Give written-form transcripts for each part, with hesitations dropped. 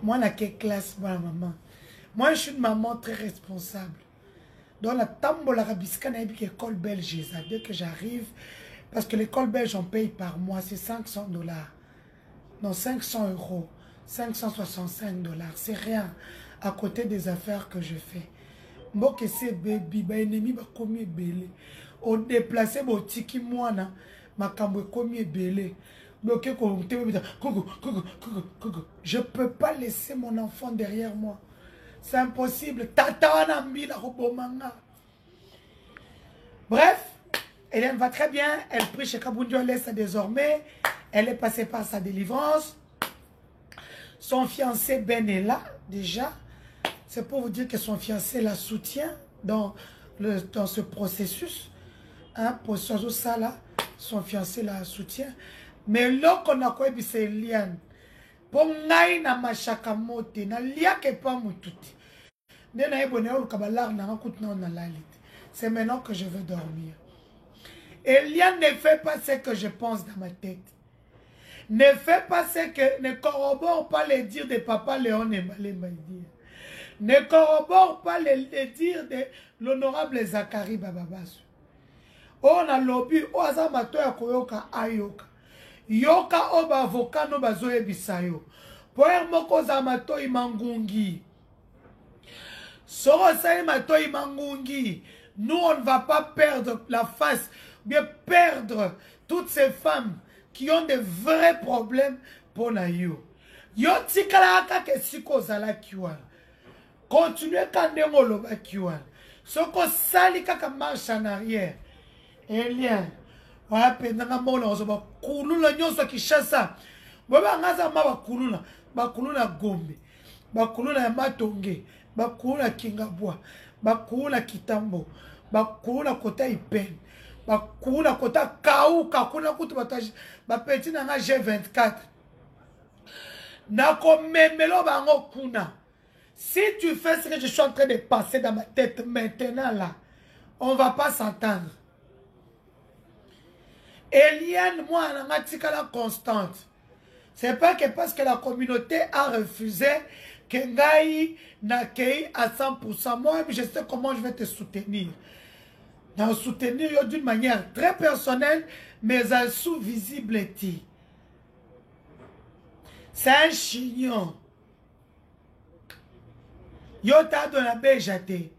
Moi, la classe, moi, la maman. Moi, je suis une maman très responsable. Dans la tambo, la rabisca, l'école belge, dès que j'arrive, parce que l'école belge, on paye par mois, c'est 500 $. Non, 500 €. 565 $. C'est rien à côté des affaires que je fais. Moi, que c'est baby, bah, ennemi, bah, combien belé. On déplace, bah, tiki, moi, na, ma cambo, combien belé. Je ne peux pas laisser mon enfant derrière moi. C'est impossible. Bref, Hélène va très bien. Elle prie chez Kabundio Lessa désormais. Elle est passée par sa délivrance. Son fiancé Ben est là déjà. C'est pour vous dire que son fiancé la soutient dans ce processus. Hein, pour ça là, son fiancé la soutient. Mais là qu'on a quoi, c'est Eliane. Pour ngai na machaka mote na lia ke pa mututi. C'est maintenant que je veux dormir. Eliane ne fait pas ce que je pense dans ma tête. Ne fait pas ce que... Ne corrobore pas les dires de papa Léon et Malé Maïdir. Ne corrobore pas les dires de l'honorable Zachary Bababasu. On a lobby, on a zamato ya koyoka ayoka. Yoka oba avocat no bazoye bisayo. Poer moko zamato imangungi. Soro sa mato imangungi. Nous, on ne va pas perdre la face, bien perdre toutes ces femmes qui ont de vrais problèmes pour la yo. Yo tikalaka ke siko zala kiwa. Continuez kandengo loba kiwa. Soko sali kaka marche en arrière. Elien. Voilà, pendant mola ozoba kulula nyonso Kishasa. Baba ngaza maba kulula, bakulula Gombe. Bakulula Matonge, bakulula Kingabwa, bakulula Kitambo, bakulula kota Ipen. Bakulula kota Kauka, kuna kutu bataji, bapeti na G24. Nako memelo bango kuna. Si tu fais ce que je suis en train de passer dans ma tête maintenant là, on va pas s'entendre. Eliane, moi, on a la constante. C'est pas que parce que la communauté a refusé que Ngaï n'accueille à 100%. Moi, je sais comment je vais te soutenir. Dans soutenir d'une manière très personnelle, mais en sous-visibilité. C'est un chignon. Yo t'as donné la béjate.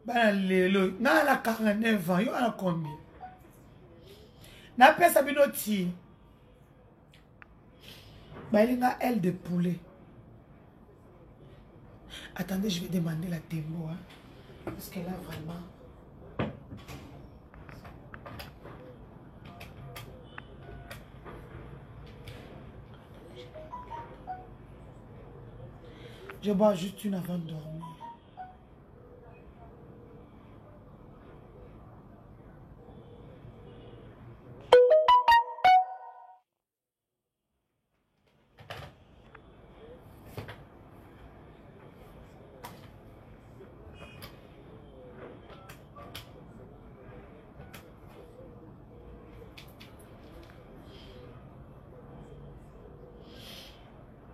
N'a la 49 ans. Yo a combien? N'a pas sa binoti. Bah, il y a aile de poulet. Attendez, je vais demander la démo. Hein, parce que là, vraiment. Je bois juste une avant de dormir.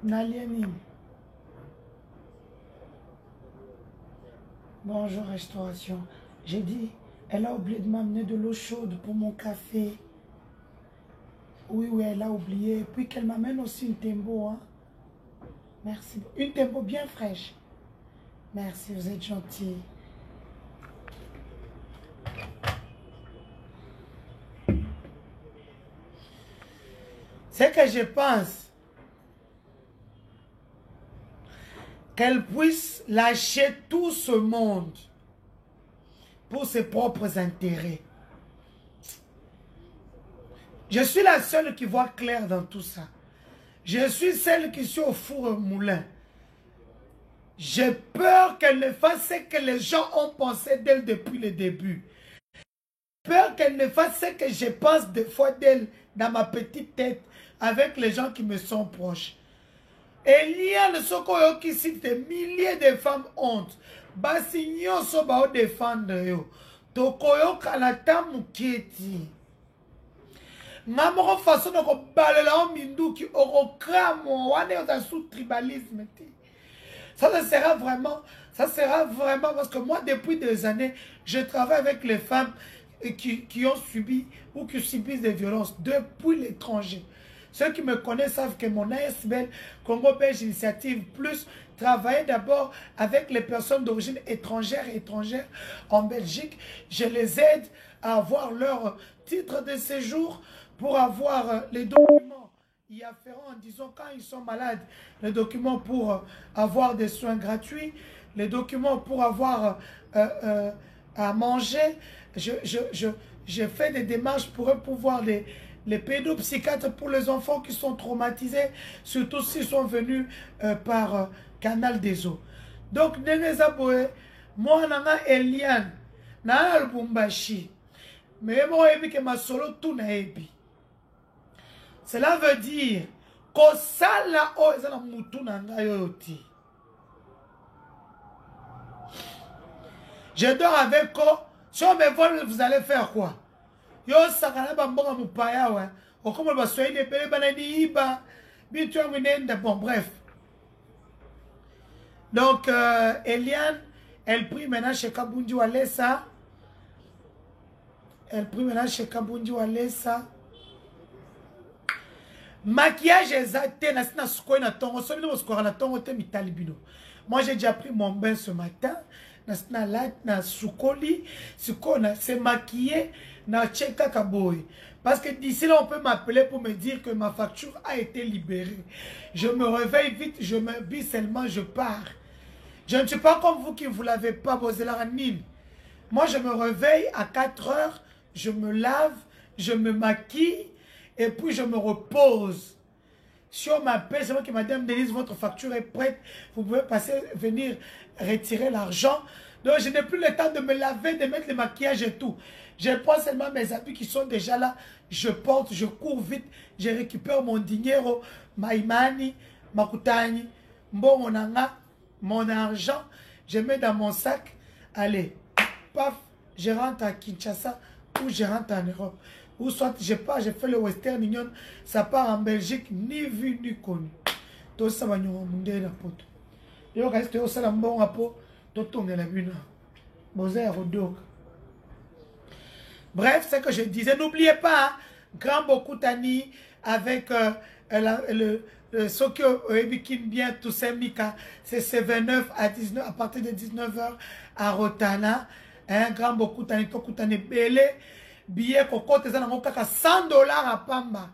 Naliani. Bonjour restauration. J'ai dit, elle a oublié de m'amener de l'eau chaude pour mon café. Oui, oui, elle a oublié. Et puis qu'elle m'amène aussi une tembo. Hein. Merci. Une tembo bien fraîche. Merci, vous êtes gentil. C'est que je pense qu'elle puisse lâcher tout ce monde pour ses propres intérêts. Je suis la seule qui voit clair dans tout ça. Je suis celle qui suis au four au moulin. J'ai peur qu'elle ne fasse ce que les gens ont pensé d'elle depuis le début. J'ai peur qu'elle ne fasse ce que je pense des fois d'elle dans ma petite tête avec les gens qui me sont proches. Et il y a le Sokoyo qui cite des milliers de femmes honte. Basignon soba défendre yo. Tokoyo kanata muketi. Ngamoko façon de balela en minduki orokramo wane oza sous tribalisme. Ça sera vraiment parce que moi depuis des années, je travaille avec les femmes qui ont subi ou qui subissent des violences depuis l'étranger. Ceux qui me connaissent savent que mon ASBL, Congo Belge Initiative Plus, travaille d'abord avec les personnes d'origine étrangère et étrangère en Belgique. Je les aide à avoir leur titre de séjour pour avoir les documents y afférents, disons quand ils sont malades, les documents pour avoir des soins gratuits, les documents pour avoir à manger. Je fais des démarches pour eux pouvoir les pédopsychiatres pour les enfants qui sont traumatisés, surtout s'ils sont venus par Canal des Eaux. Donc, Nenezaboué, moi, nana Eliane, nana Lubumbashi, mais moi, que ma solo tout naebi. Cela veut dire que ça là, oh, ça na mutu nanga yoti. Je dors avec eux. Si on me vole, vous allez faire quoi? Yo sakana bambonga mupaya ouais. Okomo ba soyi de bele banani iba. Bitu nenda bon bref. Donc Eliane, elle prie maintenant chez Kabunji Walesa. Elle prie maintenant chez Kabunji Walesa. Maquillage exact na sina sukoy na tongo. So bino sukoy na tongo te mitalibino. Moi j'ai déjà pris mon bain ce matin. Na sukoli, na se maquillé, na cheka kaboy. Parce que d'ici là, on peut m'appeler pour me dire que ma facture a été libérée. Je me réveille vite, je m'habille seulement, je pars. Je ne suis pas comme vous qui ne vous l'avez pas posé la ranine. Moi, je me réveille à 4 heures, je me lave, je me maquille et puis je me repose. Si on m'appelle, c'est moi qui Madame Denise, votre facture est prête. Vous pouvez venir retirer l'argent. Donc, je n'ai plus le temps de me laver, de mettre le maquillage et tout. Je prends seulement mes habits qui sont déjà là. Je porte, je cours vite. Je récupère mon dinero, maïmani, makutani, mbongonanga, mon argent. Je mets dans mon sac. Allez, paf, je rentre à Kinshasa ou je rentre en Europe. Ou soit je pars, je fais le Western Union, ça part en Belgique, ni vu ni connu. Tout ça va nous remonter la pote. Et on reste au salon bon rapport, tout tourne la lune. Bosé Rodok. Bref, c'est ce que je disais. N'oubliez pas, hein, Grand Bokutani avec Sokyo Ebikin bien tout ça, Mika. C'est 29 à 19, à partir de 19h à Rotana. Hein, Grand Bokutani, Tokutani Belé. Billet Coco, tu as 100 $ à Pamba.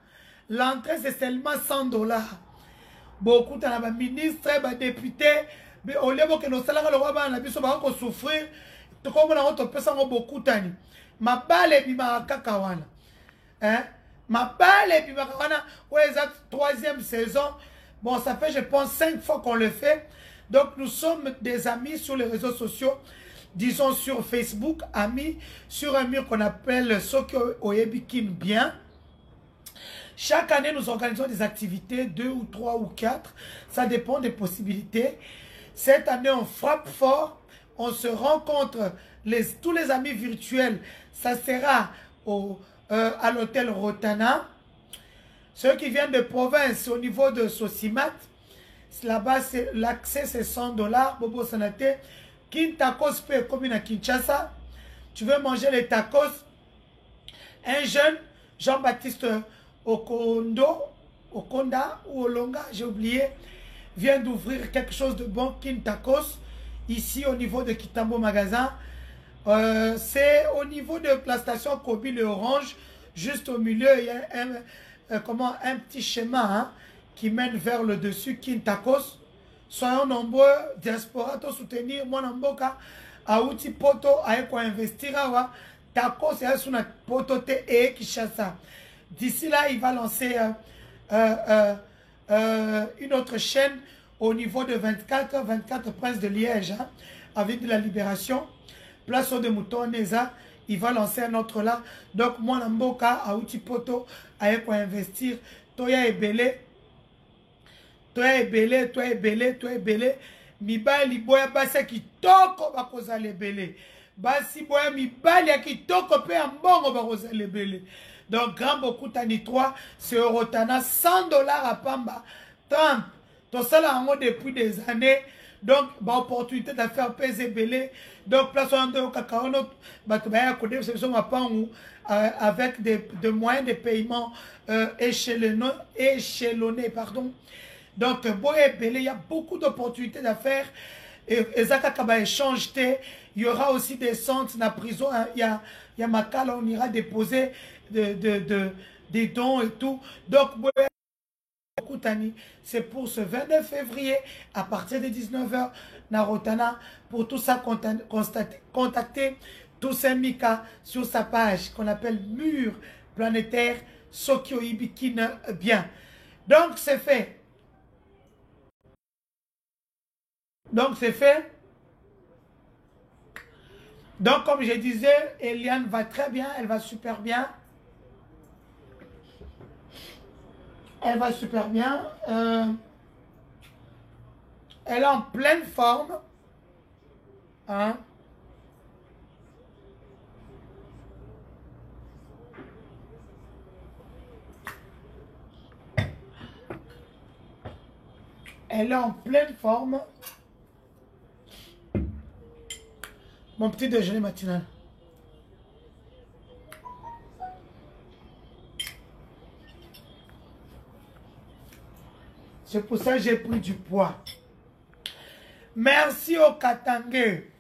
L'entrée, c'est seulement 100 $. Beaucoup de ministres, de députés, au lieu que nos salaires, le roi, on souffrir. Tout comme on a beaucoup de temps. Ma balle est bima kakawana. Hein? Ma balle est bima kakawana. Ouais, la troisième saison. Bon, ça fait, je pense, 5 fois qu'on le fait. Donc, nous sommes des amis sur les réseaux sociaux. Disons sur Facebook, amis, sur un mur qu'on appelle Sokyo Oyebikin Bien. Chaque année, nous organisons des activités, 2 ou 3 ou 4. Ça dépend des possibilités. Cette année, on frappe fort. On se rencontre, tous les amis virtuels. Ça sera à l'hôtel Rotana. Ceux qui viennent de province, au niveau de Sosimat, là-bas, l'accès, c'est 100 $. Bobo Sanate. Tacos fait comme à Kinshasa. Tu veux manger les tacos? Un jeune, Jean-Baptiste Okonda ou Olonga, j'ai oublié, vient d'ouvrir quelque chose de bon, Tacos, ici au niveau de Kitambo Magasin. C'est au niveau de la station Kobi le Orange, juste au milieu, il y a un petit schéma hein, qui mène vers le dessus, Tacos. Soyons nombreux, diaspora, to soutenir, moi namboka, a outil poto, a quoi investir, tacos, c'est sur notre poto te et Kinshasa. D'ici là, il va lancer une autre chaîne au niveau de 24 Princes de Liège, hein, avec de la Libération, place de Mouton Neza, il va lancer un autre là. Donc, moi namboka, a outil poto, a quoi investir, toya et belé. Toi es belé. Mibali boya basa kitoko bakoza lebele. Basi boya mibali ya kitoko pe ambongo bakoza lebele. Donc, Grand Bokutani 3, c'est Eurotana, 100 dollars à Pamba. Trump, tout ça là, depuis des années. Donc, opportunité de faire peser belé. Donc, place en deux au cacao, avec des moyens de paiement échelonnés, pardon. Donc, il y a beaucoup d'opportunités d'affaires. Et ça, échange, il y aura aussi des centres dans la prison. Il y a Makala, on ira déposer des dons et tout. Donc, c'est pour ce 29 février à partir de 19h Narotana. Pour tout ça, contactez Toussaint Mika sur sa page qu'on appelle Mur Planétaire Sokyo Ibikine Bien. Donc c'est fait. Donc c'est fait. Donc comme je disais, Eliane va très bien, elle va super bien. Elle va super bien. Elle est en pleine forme. Hein? Elle est en pleine forme. Mon petit déjeuner matinal. C'est pour ça que j'ai pris du poids. Merci au Katangé.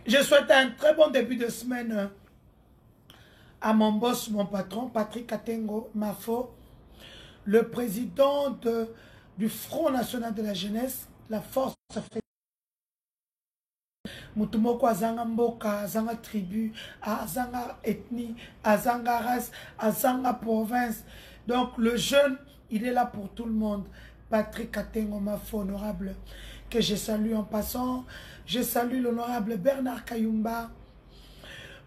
Je souhaite un très bon début de semaine à mon boss, mon patron, Patrick Katengo Mafo, le président du Front National de la Jeunesse, la force africaine. Mutumoko azanga mboka, azanga tribu, azanga ethnie, azanga race, azanga province. Donc le jeune, il est là pour tout le monde. Patrick Katengo Mafo, honorable, que je salue en passant. Je salue l'honorable Bernard Kayumba,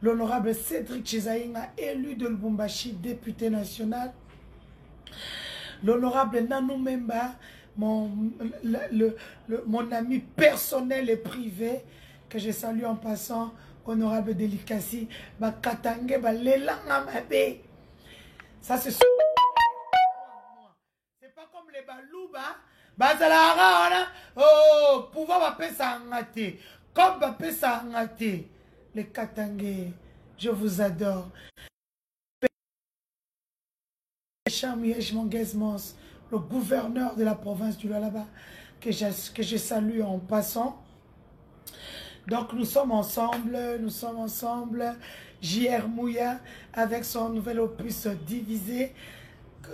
l'honorable Cédric Chizaïnga, élu de Lubumbashi, député national. L'honorable Nanou Memba, mon ami personnel et privé, que je salue en passant, honorable Delikasi, Bakatangé, Balelanga Mabe. Ça, c'est pas comme les Balouba. Bazalara, oh, pouvoir m'appeler ça ngate. Comme m'appeler ça ngate. Les Katangé, je vous adore. Le gouverneur de la province du Lualaba, que je salue en passant. Donc nous sommes ensemble, JR Mouya avec son nouvel opus Divisé,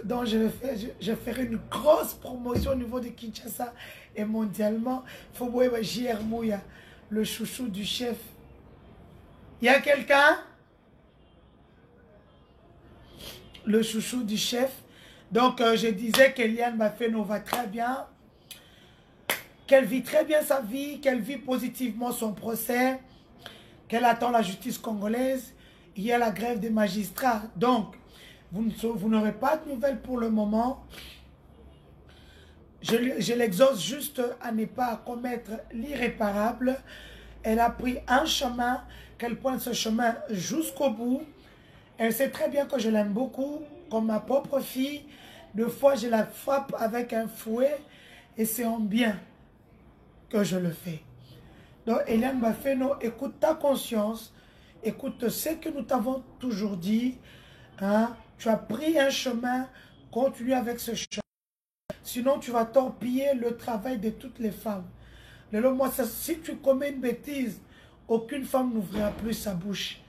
dont je ferai une grosse promotion au niveau de Kinshasa et mondialement. Il faut voir JR Mouya, le chouchou du chef. Il y a quelqu'un? Le chouchou du chef. Donc je disais qu'Eliane Bafeno va très bien, qu'elle vit très bien sa vie, qu'elle vit positivement son procès, qu'elle attend la justice congolaise. Il y a la grève des magistrats. Donc, vous n'aurez pas de nouvelles pour le moment. Je l'exhorte juste à ne pas commettre l'irréparable. Elle a pris un chemin, qu'elle pointe ce chemin jusqu'au bout. Elle sait très bien que je l'aime beaucoup, comme ma propre fille. Deux fois, je la frappe avec un fouet et c'est en bien que je le fais. Donc, Eliane Bafeno, écoute ta conscience, écoute ce que nous t'avons toujours dit. Hein? Tu as pris un chemin, continue avec ce chemin. Sinon, tu vas torpiller le travail de toutes les femmes. Moi, si tu commets une bêtise, aucune femme n'ouvrira plus sa bouche.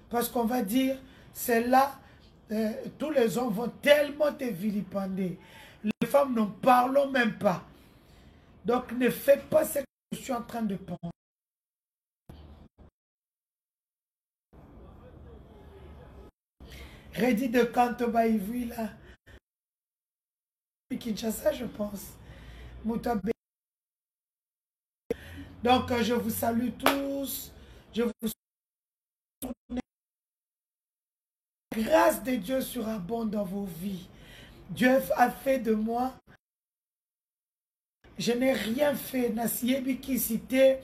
Parce qu'on va dire, c'est là, tous les hommes vont tellement te vilipender. Les femmes n'en parlons même pas. Donc, ne fais pas ce que je suis en train de penser. Ready de Kantoba Ivui, là. Kinshasa, je pense. Moutabe. Donc, je vous salue tous. Je vous salue. Grâce de Dieu surabonde dans vos vies. Dieu a fait de moi. Je n'ai rien fait. Nasiebi qui cité.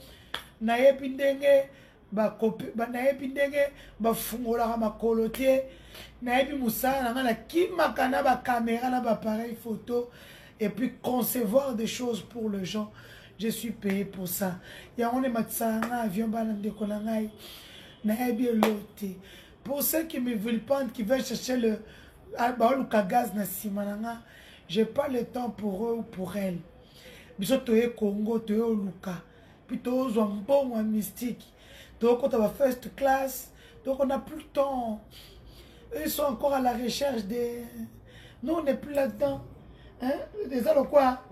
Naebi ndenge. nayebi ndenge bafungolaka makolo te nayebi mosala na nga nakimaka na bacaméra na baappareil photo et puis concevoir des choses pour les gens. Je suis payé pour ça. Yango ne matisaka nga avion bana ndeko na ngai nayebi elo te. Pour ceux qui me veulent pas, qui veulent chercher le gaz na sima na nga, j'ai pas le temps pour eux ou pour elles. Biso toye Congo, toye Luka. Puis toye un bon mystique. Donc on va first class. Donc on n'a plus le temps. Eux ils sont encore à la recherche des... Nous on n'est plus là-dedans. Hein? Des alors quoi?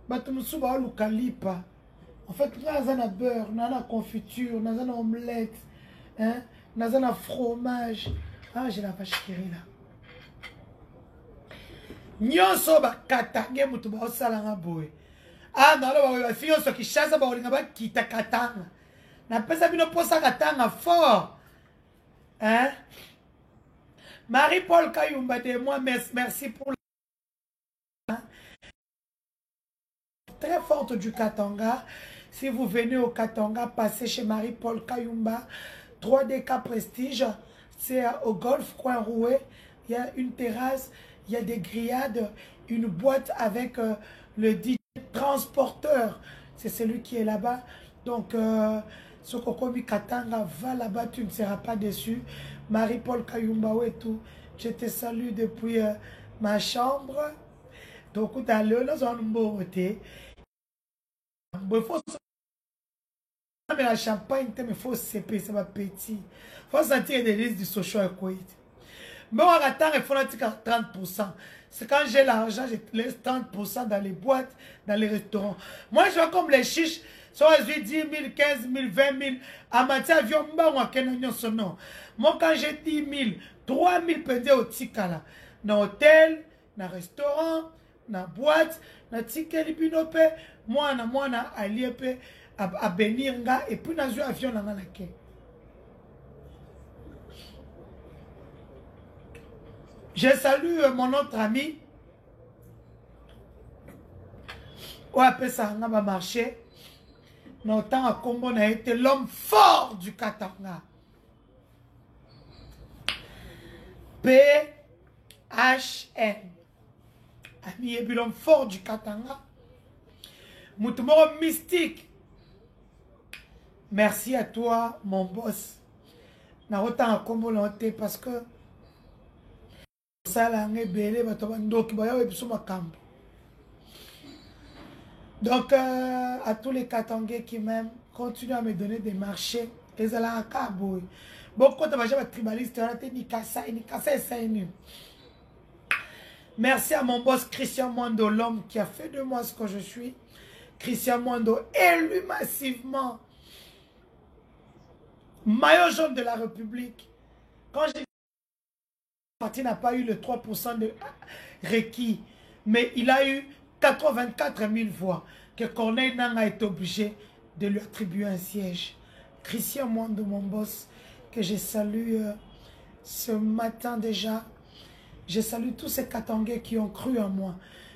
Batumusu ba Luka lipa. En fait, nous avons un beurre, nous avons la confiture, nous avons une omelette, hein? Nous avons un fromage. Ah, j'ai la vache qui rit là. Nyonso ba katange mutu ba osala nga boy. Ah non, ba fiyo so ki chaza ba olinga ba kita katanga. Na pesa bino posa katanga fort. Hein? Marie-Paul Kayumba de moi, merci pour la... Très forte du Katanga. Si vous venez au Katanga, passez chez Marie-Paul Kayumba. 3DK Prestige. C'est au Golf Coin Roué. Il y a une terrasse. Il y a des grillades, une boîte avec le DJ transporteur. C'est celui qui est là-bas. Donc, Sokokomi Katanga, va là-bas, tu ne seras pas déçu. Marie-Paul Kayumba et tout. Je te salue depuis ma chambre. Donc, dans le beauté. Il faut mais la champagne, il faut se payer, ça va petit. Il faut sentir des risques du social equity. Mais on attend, il faut 30%. C'est quand j'ai l'argent, je laisse 30% dans les boîtes, dans les restaurants. Moi, je vois comme les chiches, soit je 10 000, 15 000, 20 000. En matière d'avion, moi, quand j'ai 10 000, 3 000 pendés au Tikala. Dans l'hôtel, dans le restaurant, dans la boîte, dans le ticket, moi, na allié à bénir, et puis dans l'avion, dans la quai. Je salue mon autre ami. On appelle ça un marché. Longtemps à Combo, on a été l'homme fort du Katanga. PHN. Ami est l'homme fort du Katanga. Moutoumoro mystique. Merci à toi, mon boss. Na autant à Combo, parce que donc à tous les Katangais qui m'aiment, continuez à me donner des marchés. Beaucoup de tribalistes, merci à mon boss Christian Mondo, l'homme qui a fait de moi ce que je suis. Christian Mondo, élu massivement maillot jaune de la République. Quand j'ai parti n'a pas eu le 3% de requis, mais il a eu 84 000 voix que Corneille Nangaa a été obligé de lui attribuer un siège. Christian Mondo, mon boss, que je salue ce matin déjà. Je salue tous ces Katangais qui ont cru en moi.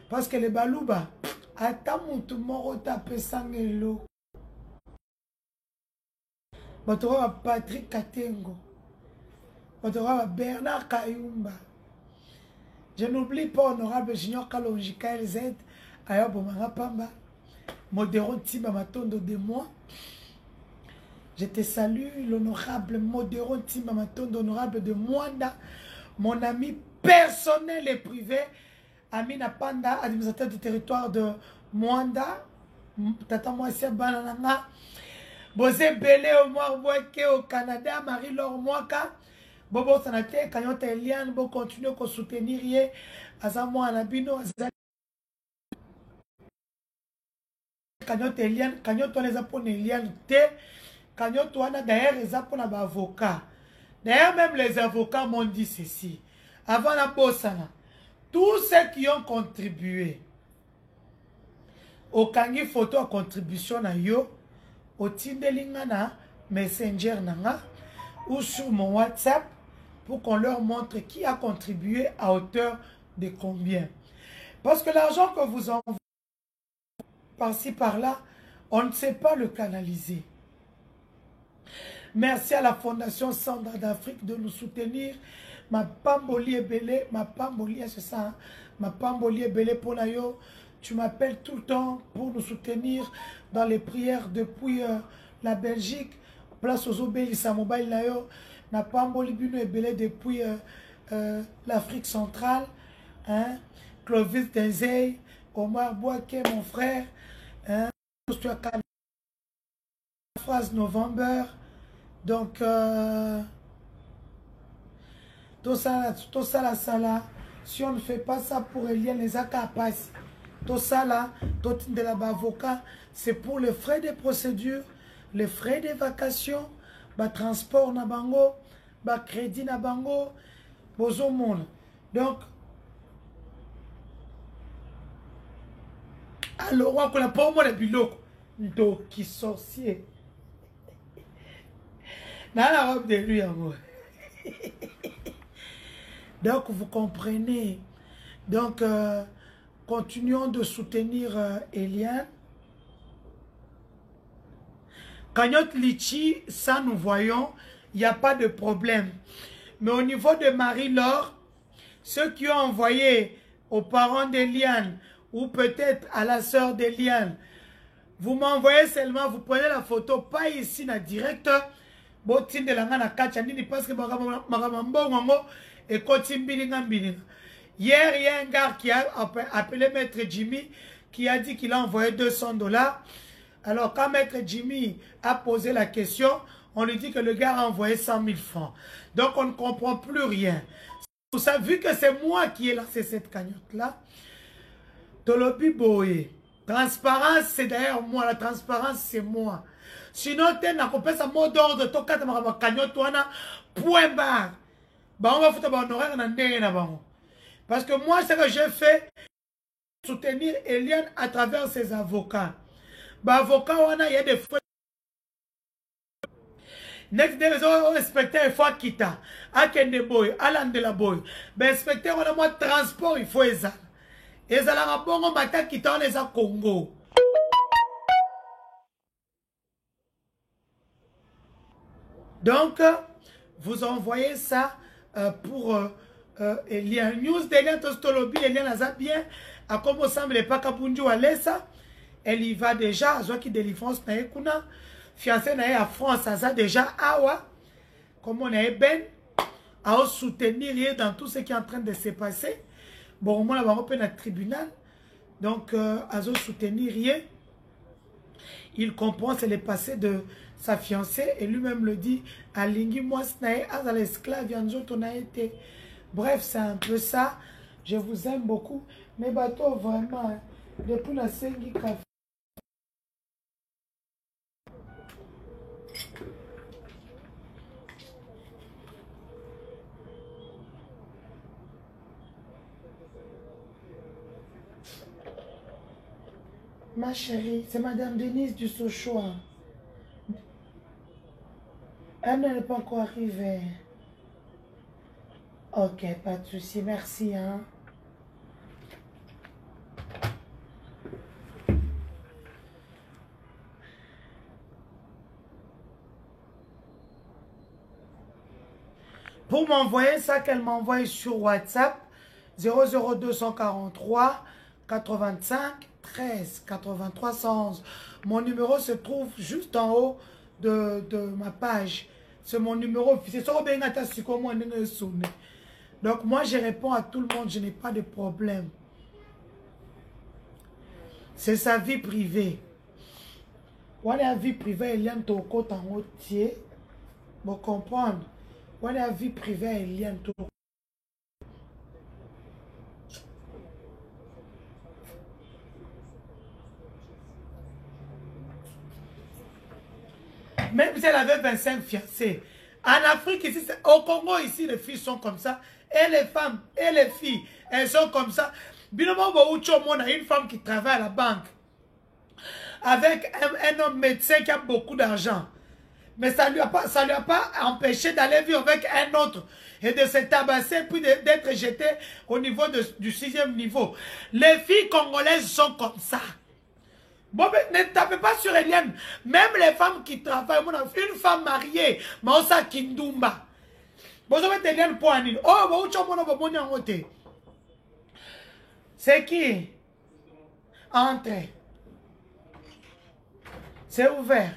Parce que les Balouba, Patrick Katengo, Bernard Kayumba. Je n'oublie pas honorable Junior Kalonji KLZ, Ayobo Pamba, Modéron Timba Matondo de moi. Je te salue, l'honorable Modéron Timba Matondo, honorable de Mwanda, mon ami personnel et privé, Amina Panda, administrateur du territoire de Mwanda, Tata Moissia Banananga, Bosé Belé au Mouarboake au Canada, Marie-Laure Mwaka, Bobo Sanate, Kanyote Eliane, Bo continue à soutenir, Azamo Anabino, Kanyote Eliane, Kanyote les Apone Eliane, Kanyote Wana d'ailleurs les Apone avocats. D'ailleurs même les avocats m'ont dit ceci. Avant la Bossana, tous ceux qui ont contribué au Kangi photo à contribution à yo, au Tindelinga na Messenger nanga, ou sur mon WhatsApp, pour qu'on leur montre qui a contribué à hauteur de combien. Parce que l'argent que vous envoyez par-ci par-là, on ne sait pas le canaliser. Merci à la Fondation Sandra d'Afrique de nous soutenir. Ma pamboli est belé, ma pamboli, c'est ça, hein? Ma pamboli est belé pour yo. Tu m'appelles tout le temps pour nous soutenir dans les prières depuis la Belgique. Place aux obélisques à mobile nayo. Ma pamboli bino est belé depuis l'Afrique centrale. Hein? Clovis Denzey, Omar Boaké, mon frère. Hein? Phrase November. Donc, tout ça là, si on ne fait pas ça pour Eliane, les accapaces, tout ça là, tout de l'avocat, c'est pour les frais de procédure, les frais de vacations, le transport na bango, le crédit na bango, bozo monde. Donc, alors, on n'a pas moins de biloko, donc qui sorcier. Dans la robe de lui, amour. Donc, vous comprenez. Donc, continuons de soutenir Eliane. Cagnotte Litchi, ça nous voyons, il n'y a pas de problème. Mais au niveau de Marie-Laure, ceux qui ont envoyé aux parents d'Eliane ou peut-être à la sœur d'Eliane, vous m'envoyez seulement, vous prenez la photo, pas ici, na direct. Parce que hier, il y a un gars qui a appelé Maître Jimmy qui a dit qu'il a envoyé 200 $. Alors, quand Maître Jimmy a posé la question, on lui dit que le gars a envoyé 100 000 francs. Donc, on ne comprend plus rien. Vous savez, vu que c'est moi qui ai lancé cette cagnotte-là, Tolobi Boé, transparence, c'est d'ailleurs moi. La transparence, c'est moi. Sinon, tu as un mot d'ordre, tu as un cagnotte, point barre. On va foutre un horaire dans le. Parce que moi, ce que j'ai fait, soutenir Eliane à travers ses avocats. Avocat, il y a des frais. Next day, on respecte il faut quitter. Akende boy, alande la boy. Respecter, on a moins transport, il faut ça. Et ça la bon, on matin quitter, on les a Congo. Donc, vous envoyez ça pour Eliane. News d'Eliane Tostolobi, Eliane a bien. À comme semble pas Kabunju Alessa. Elle y va déjà. Zoa qui délivrance na ekuna. Fiancé na à France, ça a déjà awa. Comme on est ben. À soutenir dans tout ce qui est en train de se passer. Bon, moi, là, on va au tribunal. Donc, à soutenir. Il comprend, c'est le passé de sa fiancée et lui-même le dit à Lingi, moi, c'est à l'esclave, on a été. Bref, c'est un peu ça. Je vous aime beaucoup. Mais bateau, vraiment, depuis la Sengi Café. Ma chérie, c'est Madame Denise du Sochoa. Elle n'est pas encore arrivée. Ok, pas de souci, merci. Hein. Pour m'envoyer ça, qu'elle m'envoie sur WhatsApp, 00243 85 13 83 111. Mon numéro se trouve juste en haut de ma page. C'est mon numéro officiel. Donc moi je réponds à tout le monde, je n'ai pas de problème. C'est sa vie privée. On a vie privée, il y a un toko en haut. Vous comprenez? On a vie privée, il y a un toko. Même si elle avait 25 fiancés. En Afrique, ici, au Congo, ici, les filles sont comme ça. Et les femmes, et les filles, elles sont comme ça. Binomo Bouchomon a une femme qui travaille à la banque. Avec un homme médecin qui a beaucoup d'argent. Mais ça ne lui a pas empêché d'aller vivre avec un autre. Et de se tabasser, puis d'être jeté au niveau du 6e niveau. Les filles congolaises sont comme ça. Bon, ne tapez pas sur Eliane. Même les femmes qui travaillent, une femme mariée, Maosa Kindumba. Bon, ça va être Eliane Poanine. Oh, bon, c'est qui? Entrez. C'est ouvert.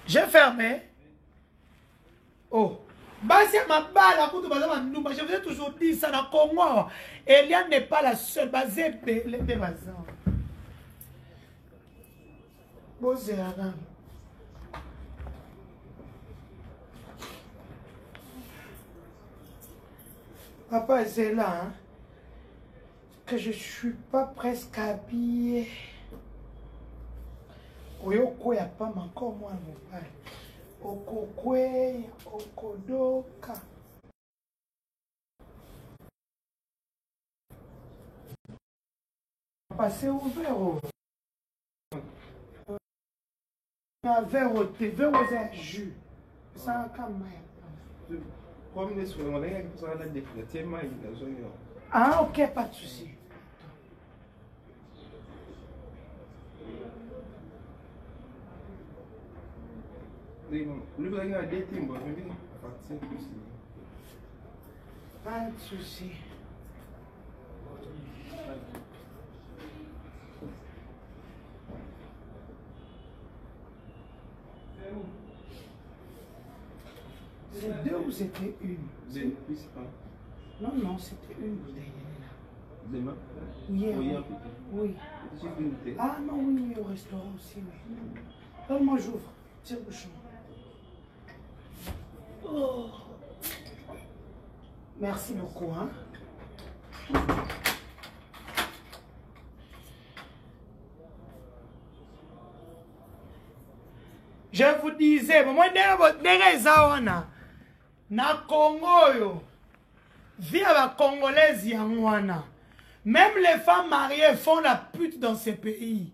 J'ai fermé. Oh. Je vous ai toujours dit ça dans le Congo. Eliane n'est pas la seule. Basée les bazans. Papa, c'est là. Hein, que je ne suis pas presque habillé. Oyoko ya pas encore moi mon père. Okokwe, okodoka. Passer ouvert. Un verre au thé, verre au jus. Ça comme ah ok, pas de souci. Pas de souci. C'est deux ou c'était une? Non, non, c'était une bouteille. Demain? Oui. Ah non, oui, au restaurant aussi. Oui. Donne-moi, j'ouvre. Tire le bouchon. Oh. Merci beaucoup. Hein. Je vous disais, na Congo, vie à la Congolaise Yangwana. Même les femmes mariées font la pute dans ces pays.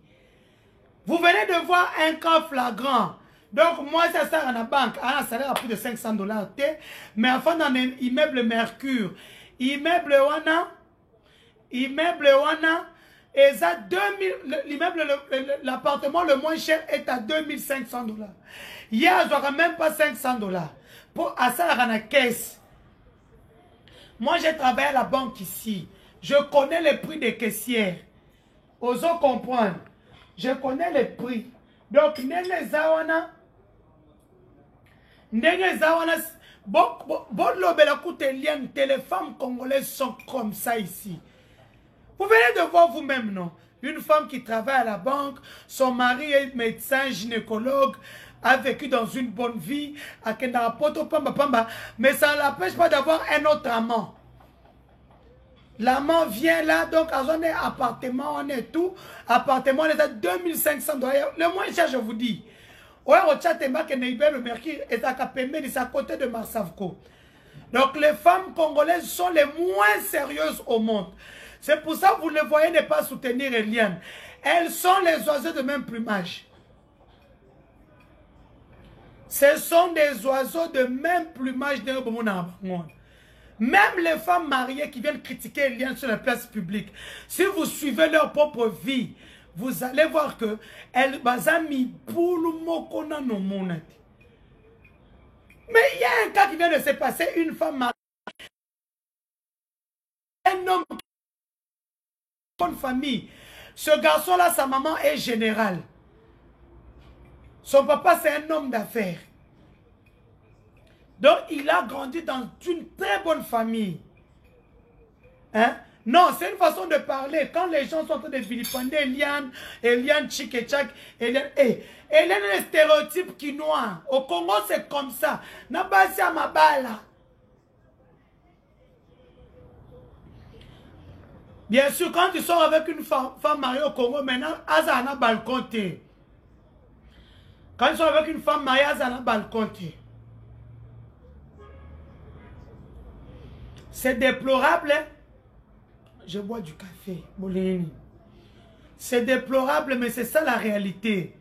Vous venez de voir un cas flagrant. Donc, moi, ça sert à la banque. Ah, ça salaire à plus de $500. Mais enfin, dans un immeuble Mercure, immeuble Wana, et ça, l'appartement le moins cher est à $2500. Hier, j'aurais même pas $500 pour ça à la caisse. Moi, j'ai travaillé à la banque ici. Je connais les prix des caissières. Osons comprendre. Je connais les prix. Donc, Nene Zawana, les femmes congolaises sont comme ça ici. Vous venez de voir vous-même, non? Une femme qui travaille à la banque, son mari est médecin, gynécologue, a vécu dans une bonne vie, mais ça ne l'empêche pas d'avoir un autre amant. L'amant vient là, donc à un appartement, on est tout. Appartement, on est à $2500. Le moins cher, je vous dis. Le Mercure est à côté de Marsavco. Donc les femmes congolaises sont les moins sérieuses au monde. C'est pour ça que vous les voyez ne pas soutenir Eliane. Elles sont les oiseaux de même plumage. Ce sont des oiseaux de même plumage de monde. Même les femmes mariées qui viennent critiquer Eliane sur la place publique, si vous suivez leur propre vie, vous allez voir que elles bazami pour mokona no monate. Mais il y a un cas qui vient de se passer, une femme mariée, un homme de bonne famille. Ce garçon-là, sa maman est générale. Son papa, c'est un homme d'affaires. Donc, il a grandi dans une très bonne famille. Hein? Non, c'est une façon de parler. Quand les gens sont en train de vilipender Eliane, Tchik et Tchak, Eliane est le stéréotype quinois. Au Congo, c'est comme ça. Nabasi à ma bala. Bien sûr, quand tu sors avec une femme mariée au Congo, maintenant, Aza a un balcon. Quand tu sors avec une femme mariée, Aza a un balcon. C'est déplorable. Hein? Je bois du café. C'est déplorable, mais c'est ça la réalité.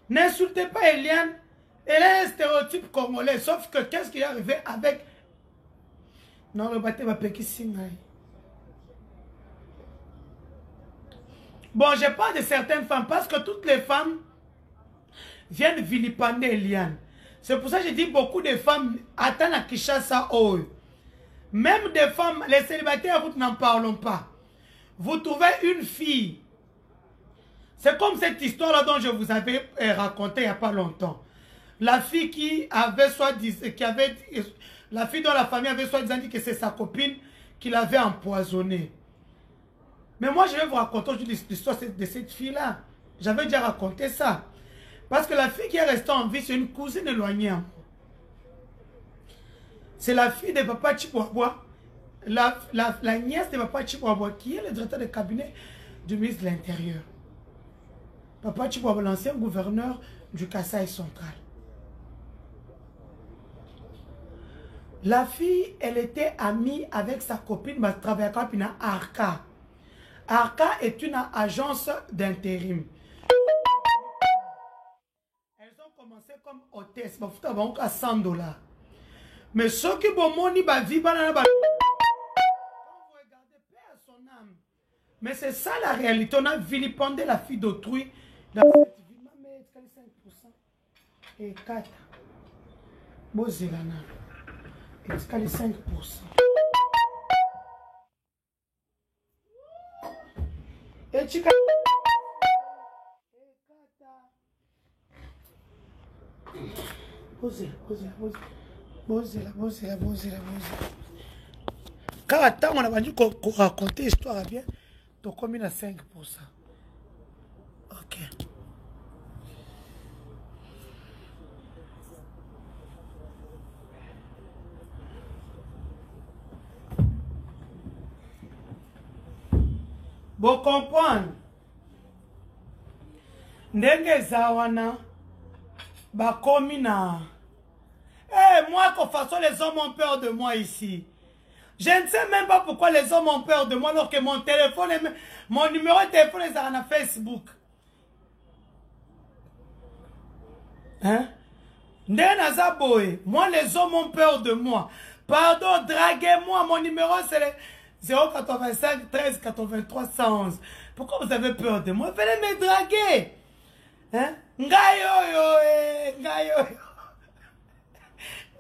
N'insultez pas Eliane. Elle est un stéréotype congolais. Sauf que qu'est-ce qui est arrivé avec... Non, le bâtiment va péquer. Bon, je parle de certaines femmes parce que toutes les femmes viennent vilipender Eliane. C'est pour ça que je dis beaucoup de femmes attendent à Kinshasa. Oh. Même des femmes, les célibataires, vous n'en parlons pas. Vous trouvez une fille. C'est comme cette histoire-là dont je vous avais raconté il n'y a pas longtemps. La fille qui avait la fille dont la famille avait soi-disant dit que c'est sa copine qui l'avait empoisonnée. Mais moi, je vais vous raconter aujourd'hui l'histoire de cette fille-là. J'avais déjà raconté ça. Parce que la fille qui est restée en vie, c'est une cousine éloignée. C'est la fille de Papa Chibouaboua, la nièce de Papa Chibouaboua, qui est le directeur de cabinet du ministre de l'Intérieur. Papa Chibouaboua, l'ancien gouverneur du Kasaï central. La fille, elle était amie avec sa copine, mais elle travaillait à Arca. Arca est une agence d'intérim. Elles ont commencé comme hôtesse, à 100 $. Mais ceux qui vont moni ba vie banana ba. Quand vous regardez, paix à son âme. Mais c'est ça la réalité. On a vilipendé la fille d'autrui dans cette vie. Mais 5%. Et 4. Bozilana. Et 5%. Et chica. Bozela. Quand on a vendu raconter l'histoire bien, tu as combien à 5%. Ok. Bon comprendre. Ndenge zawana ba komina. Eh, moi, de toute façon, les hommes ont peur de moi ici. Je ne sais même pas pourquoi les hommes ont peur de moi alors que mon téléphone, mon numéro de téléphone est sur Facebook. Hein? Moi, les hommes ont peur de moi. Pardon, draguez-moi. Mon numéro, c'est le 085 13 83 111. Pourquoi vous avez peur de moi? Venez me draguer. Hein? Ngayo.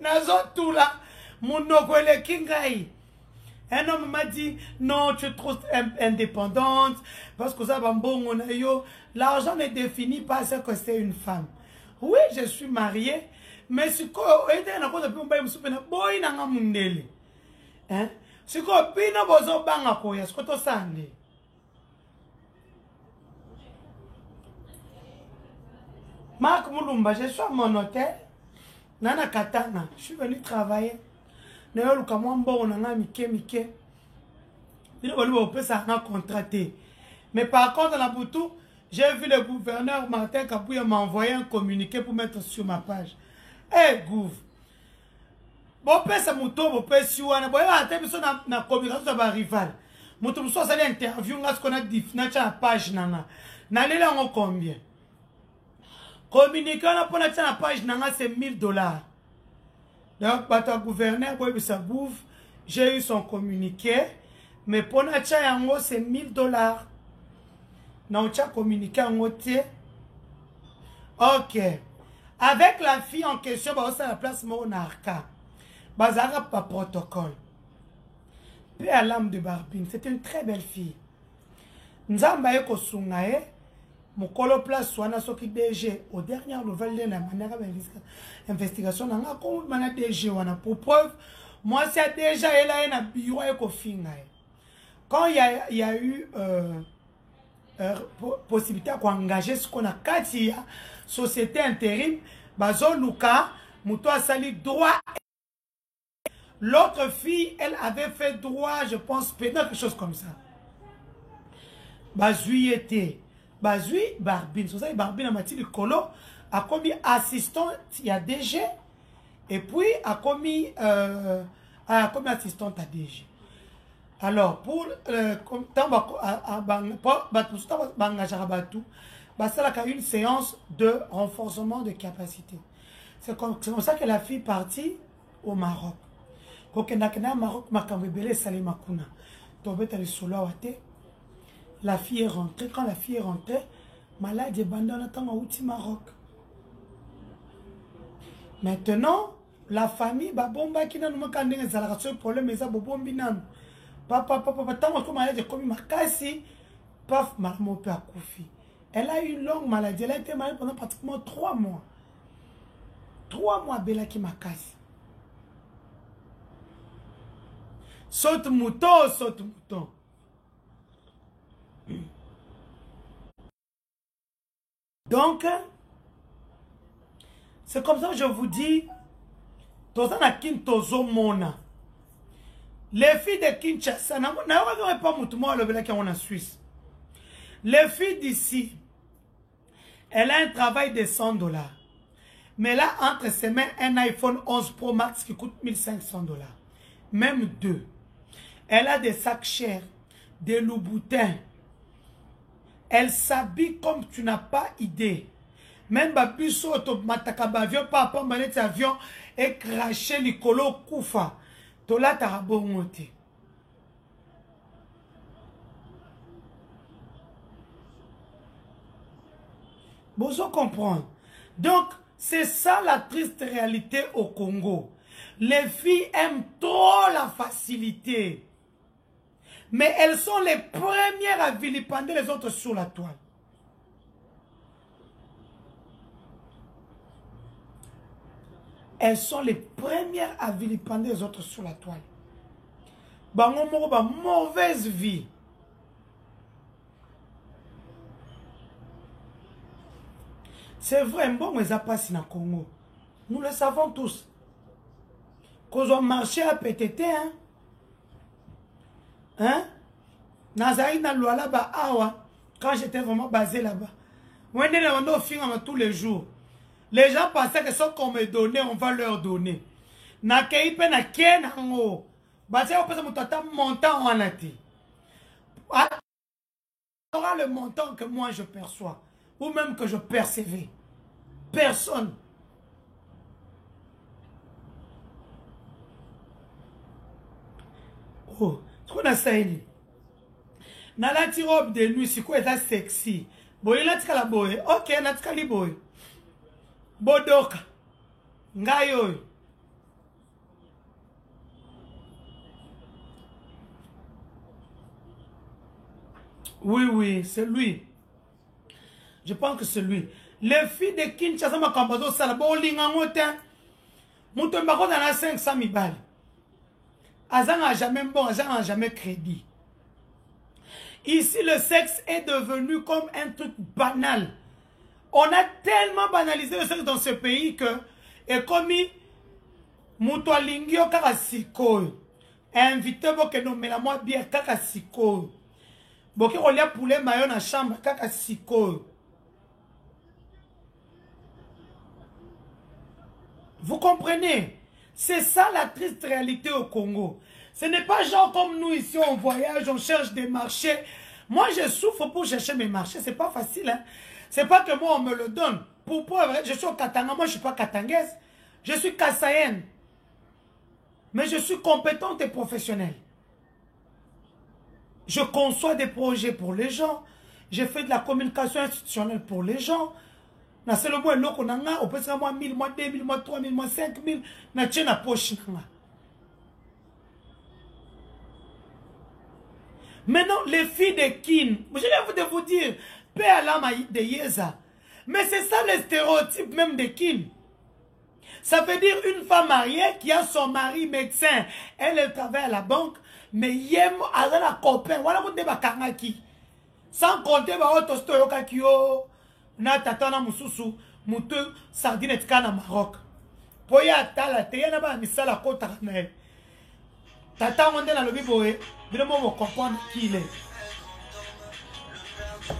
Nazo là, mon kingai. Un homme m'a dit, non, tu es trop indépendante, parce que ça va bon, l'argent ne définit pas ce que c'est une femme. Oui, je suis mariée, mais si tu Marc Moulumba, je suis à mon hôtel. Nana Katana, je suis venu travailler. D'ailleurs, le camouambo, on a mike. Il a contracté. Mais par contre, dans la boutou, j'ai vu le gouverneur Martin Kabouya m'a envoyé un communiqué pour mettre sur ma page. Eh, gouv. Bon, ça mouton, bon, si on a na communication de ma rival. Mouton, soit ça l'interview, on a ce qu'on a dit, na page nana. N'allez là, on combien? Communiqué, on a pour la page nana, c'est 1000 $. Donc, le gouverneur, j'ai eu son communiqué, mais pour la c'est 1000 $. Donc, tu as communiqué en ôté. Ok. Avec la fille en question, c'est la place Monarca. Bazara pas protocole. Puis à l'âme de Barbine, c'était une très belle fille. Nzamba eko sungae. Mon colo place soit na soki DG aux dernières nouvelles de la manière d'investigation n'a pas comme mana DG wana pour preuve moi c'est déjà elle a un bureau eko finga. Quand il y a eu possibilité d'engager ce qu'on a kati société intérim bazo luka muto asali droit. L'autre fille elle avait fait droit je pense pénal quelque chose comme ça. Bazui était Bazui Barbine, c'est ça Barbine a mati le colo a commis assistant il y a DG et puis a commis assistante à DG. Alors pour une séance de renforcement de capacité. C'est comme ça que la fille partie au Maroc. Quand elle a Maroc, Makambele Salimakuna. Tobeta le solo wate. La fille est rentrée. Quand la fille est rentrée, malade et bandé, on attend au Maroc. Maintenant, la famille, babomba qui n'a pas de problème, mais ça, babombi nan. Papa, tant que malade, comme ma casse, paf, maman peut accoucher. Elle a eu une longue maladie. Elle a été malade pendant pratiquement 3 mois. 3 mois, Bella qui m'a cassé. Saute mouton, saute mouton. Donc, c'est comme ça que je vous dis, les filles de Kinshasa, en Suisse. Les filles d'ici, elle a un travail de 100 $. Mais là, entre ses mains, un iPhone 11 Pro Max qui coûte 1500 $. Même 2. Elle a des sacs chers, des loups-boutins. Elle s'habille comme tu n'as pas idée. Même Babiso automatique avion, papa manette avion et craché l'icolo koufa. Tola tarabongote. Vous comprenez? Donc, c'est ça la triste réalité au Congo. Les filles aiment trop la facilité. Mais elles sont les premières à vilipender les autres sur la toile. Elles sont les premières à vilipender les autres sur la toile. Mauvaise vie. C'est vrai, bon, mais ça passe dans le Congo. Nous le savons tous. Quand on marché à PTT, hein? Hein? Nazari na Luala ba awa, quand j'étais vraiment basé là-bas. Moi, on film tous les jours. Les gens pensaient que ce qu'on me donnait, on va leur donner. Na keipe na ken hango. Basé on peut se montant en ati. Aura le montant que moi je perçois. Ou même que je percevais. Personne. Oh, ce qu'on a ça. Na la robe de nuit, c'est quoi ça sexy. Boy, la tika la boy. Ok, la tika li boy. Bodoka. Ngayo. Oui, oui, c'est lui. Je pense que c'est lui. Les filles de Kinshasa, ma cambazo, ça la bowling en motin. Mon tombako dans la 500 000 balles. Azan n'a jamais bon, Azan n'a jamais crédit. Ici, le sexe est devenu comme un truc banal. On a tellement banalisé le sexe dans ce pays que, et comme Moutoua Lingio Karasiko, invité que nous mais la moi bien Karasiko. Boké on a poulet maillot dans la chambre Karasiko. Vous comprenez? C'est ça la triste réalité au Congo. Ce n'est pas genre comme nous ici, on voyage, on cherche des marchés. Moi, je souffre pour chercher mes marchés. C'est pas facile. Hein? C'est pas que moi, on me le donne. Je suis au Katanga. Moi, je suis pas katangaise. Je suis kassaïenne. Mais je suis compétente et professionnelle. Je conçois des projets pour les gens. Je fais de la communication institutionnelle pour les gens. Na c'est le mot là qu'on a, on peut se moi 1000, moi 2000, moi 3000, moi 5000, na tiens na poche na. Maintenant, les filles de Kin, je viens de vous dire, paix à l'âme de Yeza. Mais c'est ça le stéréotype même de Kin. Ça veut dire une femme mariée qui a son mari médecin. Elle travaille à la banque, mais yem a la copain. Voilà vous débat kangaki. Sans compter ba auto stoyo kakio. Na tatana mususu mutu sardine tkana Maroc. Poya tala te yana ba misala kota na. Tata on na lobi boye, bino mo comprendre qui il est.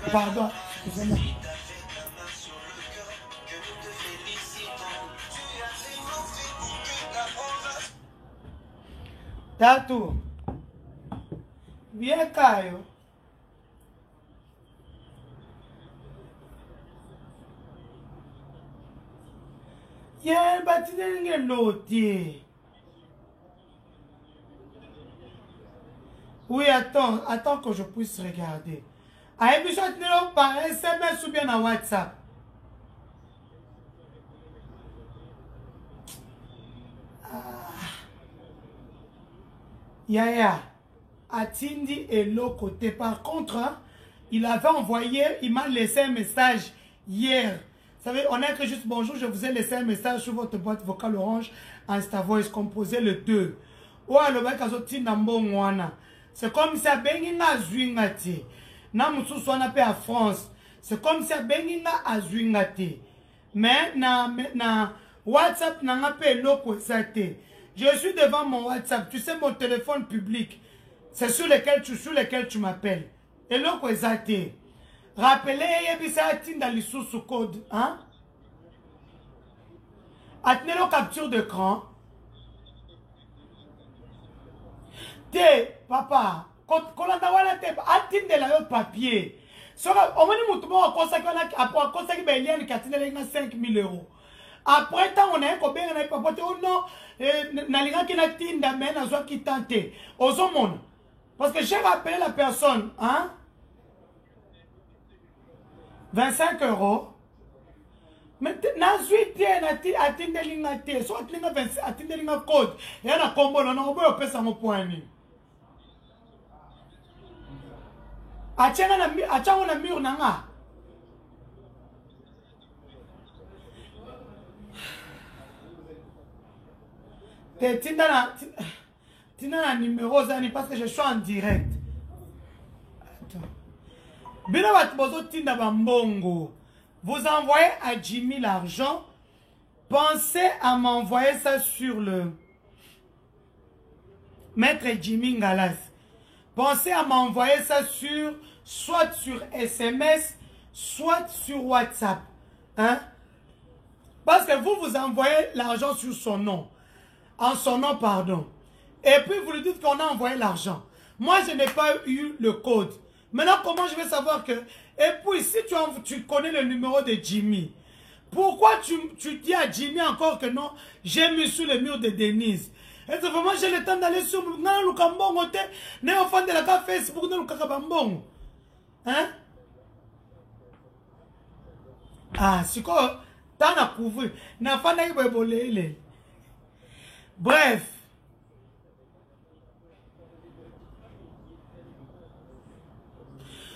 Pardon, excusez-moi. Tatou. Viens Caio. Yeah, but tu n'es l'autre. Oui, attends que je puisse regarder. ayebi so atinelo par SMS ou bien na WhatsApp. Yaya Atindi est l'autre côté. Par contre, hein, il avait envoyé, il m'a laissé un message hier. Vous savez, on a écrit juste bonjour, je vous ai laissé un message sur votre boîte vocale orange Insta Voice composé le 2. C'est comme si à Benginga Zwingati. Na mususu wana pe à France. C'est comme si à Benginga à Zwingati. Mais na WhatsApp n'a pas l'autre côté. Je suis devant mon WhatsApp. Tu sais, mon téléphone public, c'est sur lequel tu m'appelles. Et l'autre est rappelez, il y a dans le sous-code. Hein? Attendez la capture d'écran. Papa, quand on a attendez la papier. Au moins, nous avons consacré 5 000 €. Après, on a un combien de papote, oh non, Naliga qui n'a tinda, mais n'a pas qui tente. Aux hommes. Parce que j'ai rappelé la personne, hein? 25 €. Mais n'a suite, n'a atteint l'ingate, soit atteint l'ingate code. Et on a combo, on a oublié au pèse à mon point. Attiens, on a mur, n'a. Tina la numéro zani parce que je suis en direct. Attends. Vous envoyez à Jimmy l'argent. Pensez à m'envoyer ça sur le Maître Jimmy Ngalas. Pensez à m'envoyer ça soit sur SMS, soit sur WhatsApp. Hein? Parce que vous envoyez l'argent sur son nom. En son nom, pardon. Et puis vous lui dites qu'on a envoyé l'argent. Moi, je n'ai pas eu le code. Maintenant, comment je vais savoir que... Et puis, si tu connais le numéro de Jimmy, pourquoi tu dis à Jimmy encore que non, j'ai mis sur le mur de Denise? Et c'est vraiment, j'ai le temps d'aller sur... Non, le Kambon, on est au fond de la carte Facebook, non, le Kakabambon. Hein? Ah, c'est quoi? T'en as couvert. N'a pas d'ailleurs, bref.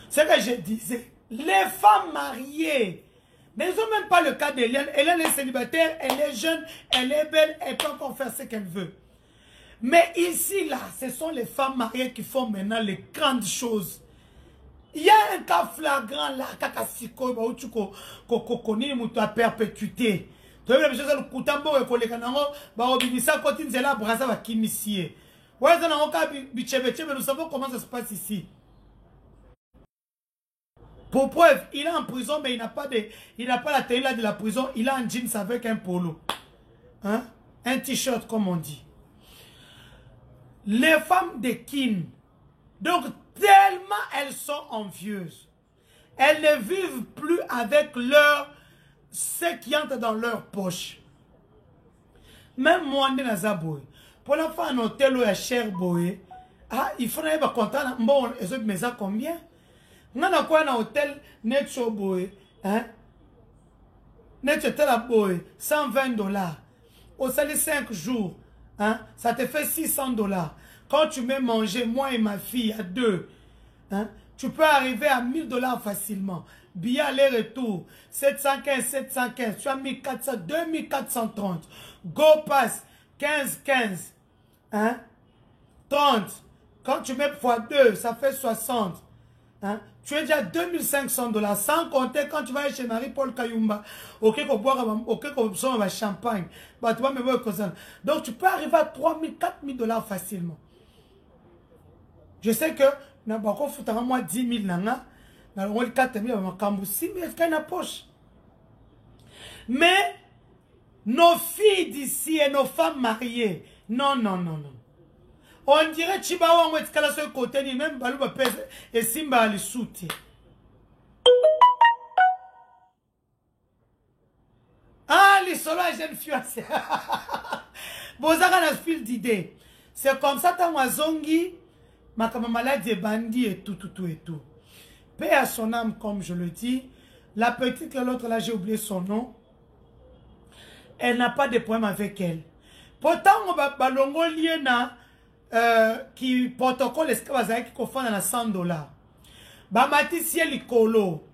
Ce que je disais, les femmes mariées, mais ils n'ont même pas le cas d'Hélène. Hélène est célibataire, elle est jeune, elle est belle, elle peut encore faire ce qu'elle veut. Mais ici, là, ce sont les femmes mariées qui font maintenant les grandes choses. Il y a un cas flagrant là, kakasiko, où tu connais à perpétuité. Tu vois, les le coutambo et collègue nango, bibisa kotine zela brasa va kimisie. Ouais, ça n'a aucun bichebe, mais nous savons comment ça se passe ici. Pour preuve, il est en prison, mais il n'a pas la télé de la prison, il a un jeans avec un polo. Hein? Un t-shirt, comme on dit. Les femmes de Kin, donc tellement elles sont envieuses. Elles ne vivent plus avec ce qui entre dans leur poche. Même moi, pour la fin, un hôtel où il y a cher boy, il faudrait être content. Bon, mais ça combien? On a quoi un hôtel net show boy, hein? Net hôtel boy, 120 $. Au salaire 5 jours, hein? Ça te fait 600 $. Quand tu mets manger, moi et ma fille à 2, hein? Tu peux arriver à 1000 $ facilement. Billet aller-retour, 715, 715, tu as 1400, 2430. Go Pass, 15, 15, hein? 30. Quand tu mets x2, ça fait 60. Hein? Tu es déjà à 2500 $, sans compter quand tu vas aller chez Marie-Paul Kayumba, ok, qu'on boire, ok, qu'on boit un champagne. Bah, tu vas me voir. Donc, tu peux arriver à 3000, 4000 $ facilement. Je sais que, moi 10 000 nana, 4 000, 6 000 dans la poche. Mais, nos filles d'ici et nos femmes mariées, non, non, non, non. On dirait Chibawa on va sur le côté, ni même Balouba pèse et Simba les soute. Ah, les solos jeunes fiancés. Bozaka na fil d'idée. C'est comme ça, t'as moi zongi, ma maladie est bandit et tout, tout, tout et tout. paix à son âme, comme je le dis. La petite, l'autre là, j'ai oublié son nom. Elle n'a pas de problème avec elle. Pourtant, on va balongo liena qui protocole esclavage qui confond dans $100. Bamati ciel likolo.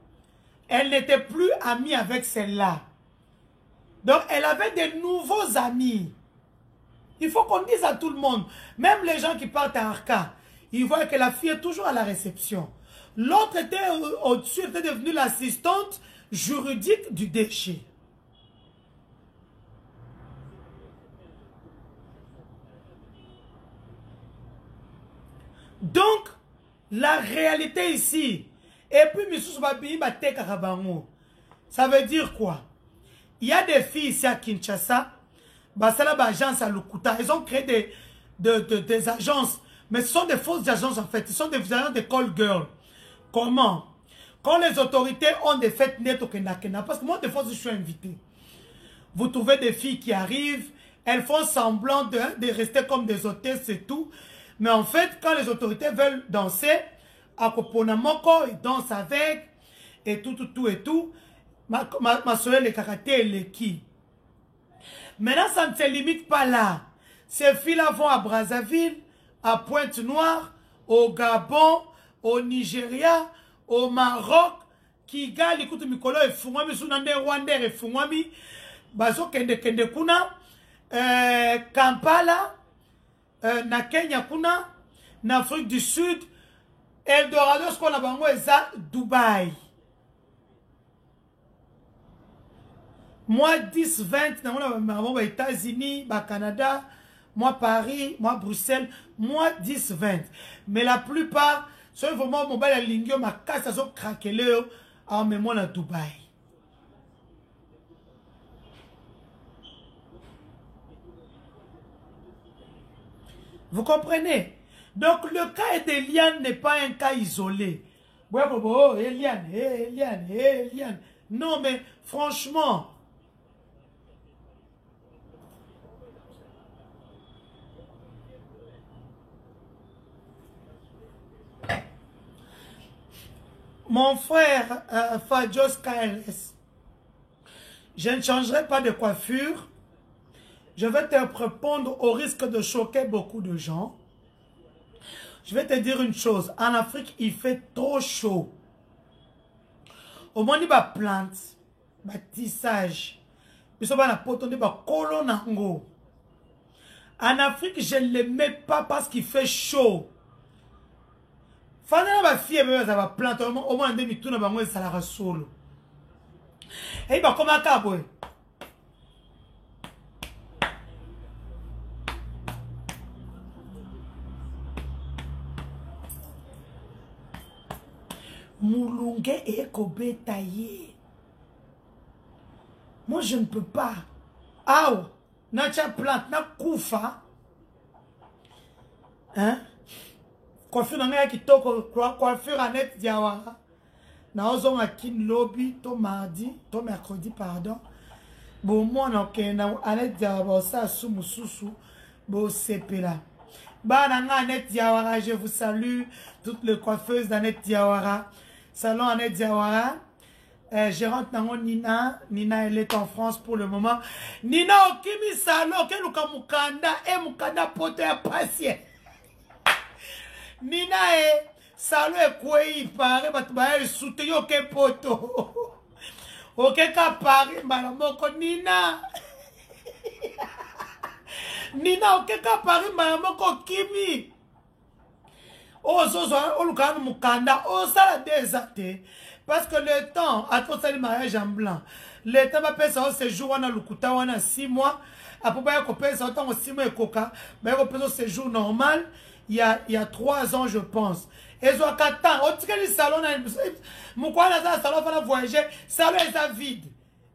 Elle n'était plus amie avec celle-là. Donc, elle avait de nouveaux amis. Il faut qu'on dise à tout le monde, même les gens qui partent à Arca, ils voient que la fille est toujours à la réception. L'autre était au-dessus, était devenue l'assistante juridique du déchet. Donc, la réalité ici, et puis, ça veut dire quoi? Il y a des filles ici à Kinshasa, agence à Lukuta, ils ont créé des agences, mais ce sont des fausses agences en fait, ce sont des agences de call girl. Comment? Quand les autorités ont des fêtes nettes au Kena, parce que moi, des fois, je suis invité. Vous trouvez des filles qui arrivent, elles font semblant de rester comme des hôtesses et tout. Mais en fait, quand les autorités veulent danser, à Koponamoko, ils dansent avec, et tout. Ma soeur, les caractères, les qui. Maintenant, ça ne se limite pas là. Ces filles-là vont à Brazzaville, à Pointe-Noire, au Gabon, au Nigeria, au Maroc, Kigali, écoute, Mikolo, et Fungwami, Sunande, Rwanda, et Fungwami, Bazo, Kende Kuna, Kampala, na Kenya Kuna, na Afrique du Sud, Eldorado, ce qu'on a bango, ça, Dubaï. Moi, 10, 20, aux États-Unis, Canada, moi, Paris, moi, Bruxelles, moi, 10, 20. Mais la plupart, c'est vraiment mon bel lingio, ma casse, ça craqué là, en mémoire à Dubaï. Vous comprenez? Donc, le cas d'Eliane n'est pas un cas isolé. Oh, Eliane. Non, mais franchement, mon frère Fadjos KLS, je ne changerai pas de coiffure. Je vais te répondre au risque de choquer beaucoup de gens. Je vais te dire une chose. En Afrique, il fait trop chaud. Au moins, il y a des plantes, des tissages. Il y a des potes, des colonango. En Afrique, je ne les mets pas parce qu'il fait chaud. Fana ba fille be za ba plante au moins ndemi tuna ba ngwe sala rasolo. Eh ba koma ka boy. Mulunge e kobeta ye. Moi je ne peux pas. Aou, na cha plante na kufa. Hein? Coiffure dans qui toko coiffure Annette Diawara. Na ozon a kin lobby to mardi, to mercredi pardon. Bon moi na kena Annette Diawara ça sumu susu bo sepela. Ba na Annette Diawara, je vous salue toutes les coiffeuses d'Annette Diawara. Salon Annette Diawara. Gérante nango Nina, elle est en France pour le moment. Nina okimi salon ke luka mukanda e mukanda poto ya patient. Nina salon ekwe pare batba soute yo ke poto. Oke ka pare mbala moko Nina. Nina oke ka pare mbala moko kimi. Ozozo olukanu mukanda osala desate. Parce que le temps, à trop le mariage en blanc, le temps va payer ça au séjour, on a le couteau, on a 6 mois. Après, on va payer ça au 6 mois et coca. Mais on va payer au séjour normal, il y a 3 ans, je pense. Et ils ont 4 ans. On dit que le salon, mon coin, dans le salon, on va voyager. Le salon est vide.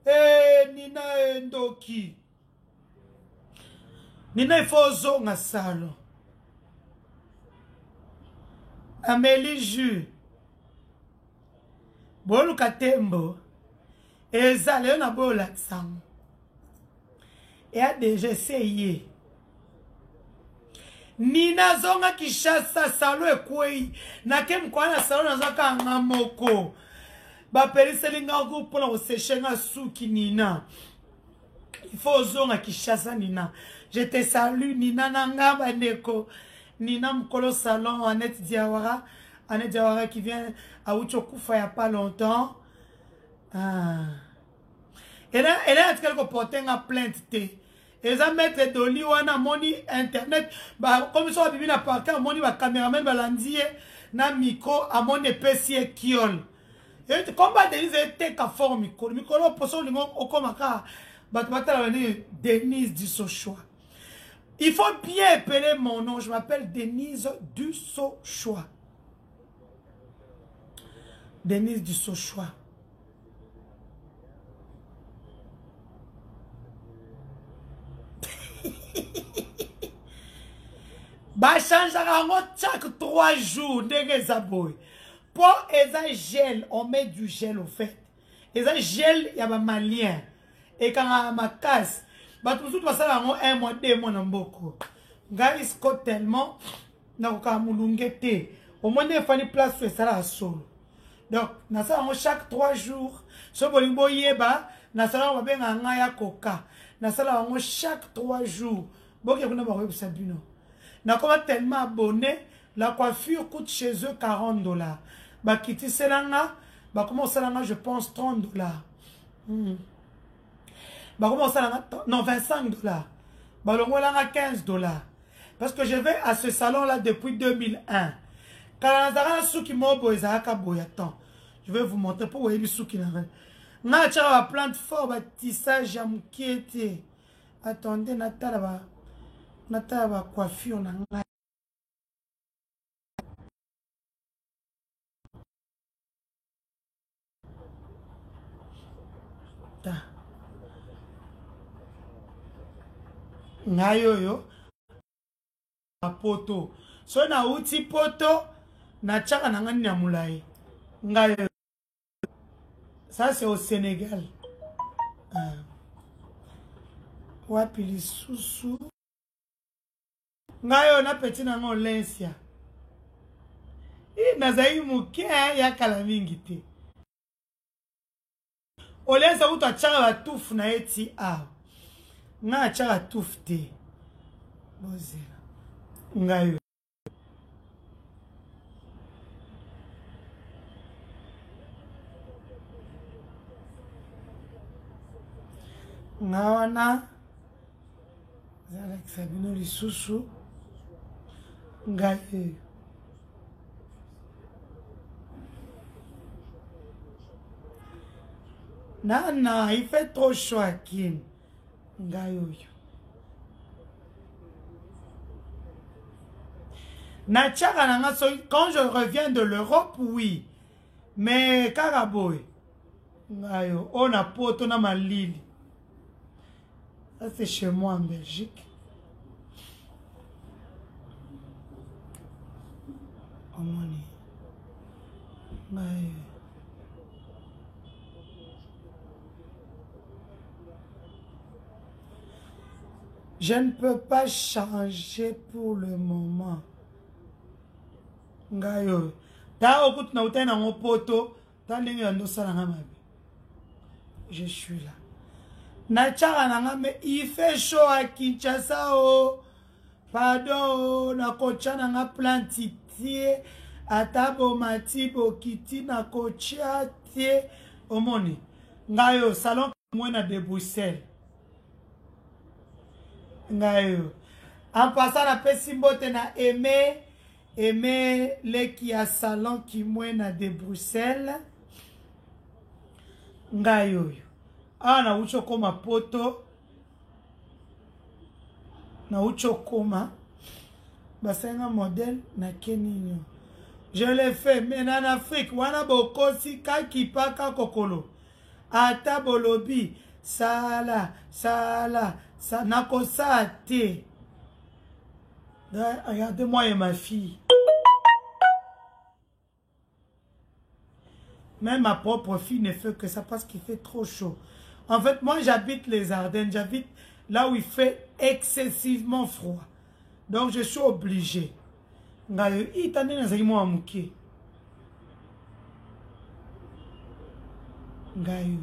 Eh, Nina Ndoki. Nina, il faut zoner dans le salon. Amélie Jus. Bolu katembo ezale na bola tsang et a déjà essayé Nina zonga Kishasa salo ekwei. Nakem kwa na salo nazaka ngamoko. Ba periselinga groupe pour la sécher suki Nina. Il faut zonga Kishasa Nina. Je te salue Nina nanga bandeko. Nina mkolo salon Annette Diawara. Annette Diawara qui vient à Uchokufa il n'y a pas longtemps. Ah. Elle a quelque porté en plainte. Ils ont mis des doli ou un moni internet. Comme ça, on a parqué, on a caméraman balandier, na micro, à mon épaisse kiol. Et combat de l'île était qu'à fort micro. Micro, on peut se dire, on commence Denise Dussochoa. Il faut bien appeler mon nom. Je m'appelle Denise Dussochoa. Denise Dussochoa. Bah change chaque 3 jours pour eza gel, on met du gel au fait. Eza gel ya ba malien et quand ma casse bah tout ça ça un mois 2 mois na mboko. Guys ko tellement na ko mulungete. Au moins il faut place sur ça solo. Donc na ça chaque 3 jours. So bolimbo yeba na ça on va benga ngaya coca. Na ça chaque 3 jours. Boke kuna ba ko sabino. Na comme tellement abonné, la coiffure coûte chez eux $40. Bah kiti selanga, bah comment selanga je pense $30. Bah comment selanga non $25. Bah le moins là $15. Parce que je vais à ce salon là depuis 2001. Quand Nazara souki mobo ezaka boyatan. Je vais vous montrer pour voir les souki là. Na tchara plante fort ba tissage ya mkiete. Attendez natala ba coiffure na nga. Ta. Ngayo yo. Poto. So na uti poto na chaka na ngani ya mulai. Ngayo. Ça c'est au Sénégal. Wapi lisusu. Ngayo na peti na ngo lensia. Nazai muke ya kala mingi te. Olensa uta chaka ba tufu na eti a. Nga chaka tufu te. Bozela. Ngayo. Ngawana. Zala kisabino lisusu. Ngayo. Nana, il fait trop chaud à Kim. Ngayo. Quand je reviens de l'Europe, oui. Mais Karaboy. Ngayo. On a poto na malili. Ça c'est chez moi en Belgique. Je ne peux pas changer pour le moment. Ngayo. Ta okut na utena ngopoto. Ta ndenge ya ndosala nga mabe. Je suis là. Nachara nanga me il fait chaud à Kinshasa oh. Pardon na kocha nanga plantitie. Atabo matibo kiti na kocha tie. Omoni. Ngayo salon mwena de Bruxelles. Ngayo. En passant la pesimbote na aimé le qui a salon qui mwena de Bruxelles. Ngayo. Ah na ucho koma poto. Na ucho koma. Basenga modèle na keninyo. Je l'ai fait, mais en Afrique, wana bokosi kaki paka kokolo. Ata bolobi, sala, nakosa te. Regardez-moi et ma fille. Même ma propre fille ne fait que ça parce qu'il fait trop chaud. En fait, moi j'habite les Ardennes, j'habite là où il fait excessivement froid. Donc je suis obligé. Ngayo itande na zaki mo amuke. Ngayo.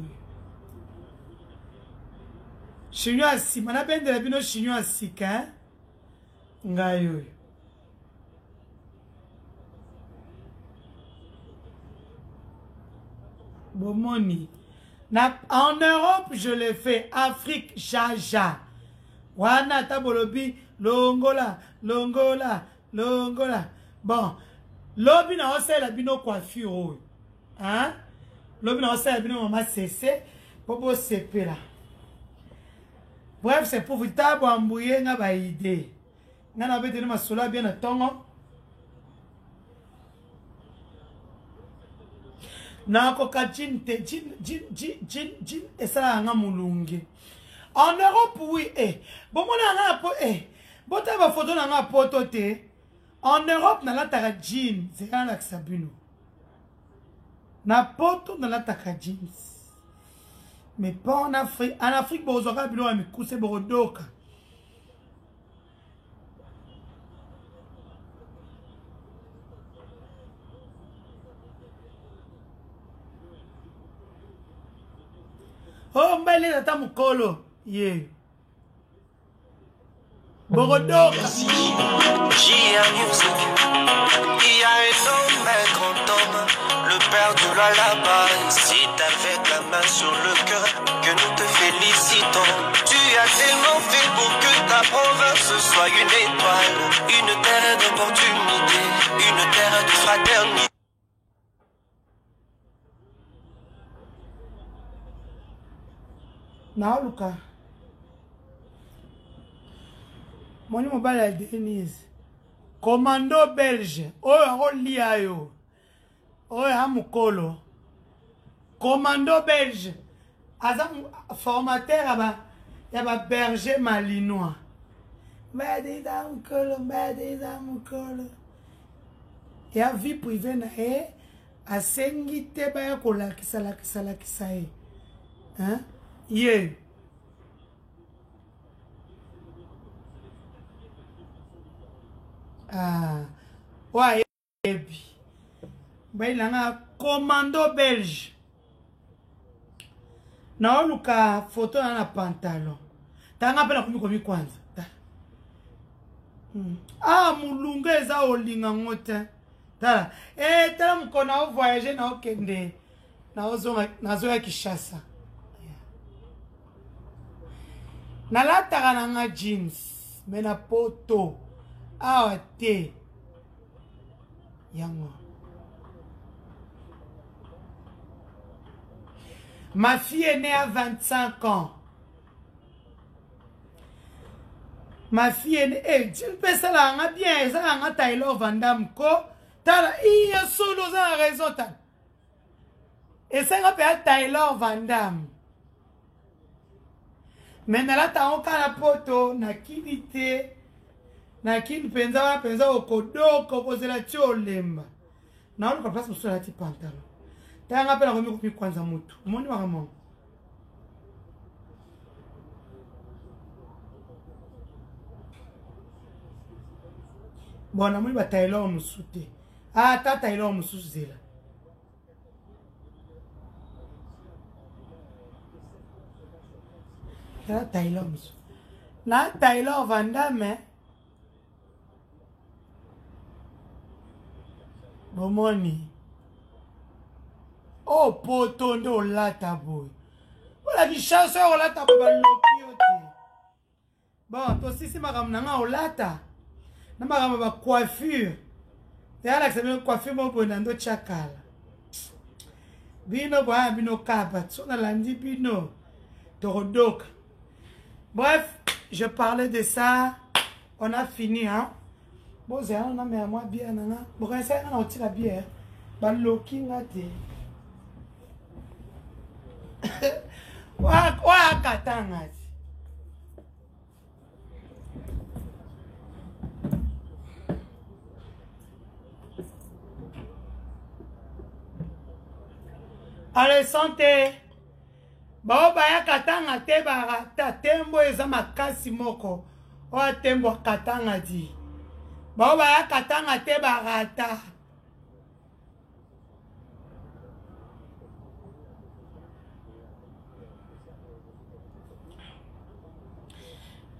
Chignon asi, mana ben de la bino chignon asi ka. Ngayo. Bomoni. En Europe, je l'ai fait. Afrique, jaja. Wana tabolobi, longola, longola, longola. Bon, lobi na ose la bino coiffure. Hein? Lobi na ose la bino maman cessé. Popo sepe là. Bref, c'est pour vous tabo ambouye nga ba idée. Nga na bete ma sola bien na tongo. Na koka jin esala nga mulungi. En Europe, oui, bon, mon po, bota ba photo na nga poto te. En Europe, na la taka jean, c'est quand la sabino. Na poto na la taka jeans. Mais pas en Afrique. En Afrique, bon, on a bilo à me couser borodoka. Oh, mbele tata mukolo. Yeah. Borodoka. J.A. Music. Il y a un homme, un grand homme, le père de la là-bas. C'est avec la main sur le cœur que nous te félicitons. Tu as tellement fait pour que ta province soit une étoile, une terre d'opportunité, une terre de fraternité. Naoluka. Moni mobile ya Denise. Commando belge. Oyo lia yo. Oyo amukolo. Commando belge. Aza formateur ya ba berger malinois. Mbadiza mukolo, mbadiza mukolo. Ya vie privée na asengi te ba ya kolakisa lakisa e. Hein? Yeah. Ah. Ouais. Ben là, commando belge. Na oluka photo na pantalon. Tanga pela komi kwanza. Ah, mulunga eza olinga ngote. Tala. Tala mkona o voyager na okende. Na zo ya Kishasa. Nalataka na nga jeans, mena poto, awa te, yango. Ma fille est née à 25 ans. Ma fille est née, tu peux ça là, bien, ça là, Taylor Van Damme, ko, tala, il y a solo, ça a raison, tala. Et ça là, Taylor Van Damme. Mais na ta na poto na kilite na kin penza okodoko kozela tiolemba na oluka place musala ti pantalon tanga pela komi kwanza mutu moni makamo bona moni ba Taylor musute ta Taylor musuzela Taylor musu. Na Taylor Van Damme. Bomoni. Oh poto ndo lata boy. Wala ki chance o lata boy ba loki ote. Bon, to sisi makam na nga o lata. Na makam ba coiffure. Te ala que coiffure mo bo na ndo chakala. Bino ba bino kaba, tsona landi bino. Torodoka. Bref, je parlais de ça. On a fini, hein. Bon, c'est un homme, moi, bien, nana. Bon, c'est un autre, la bière. Bah, loki, n'a te. Wa katanga. Allez, santé. Ba ya katanga te ba ta tembo eza makasi moko o tembo katanga di Bon, bah, katanga te barata.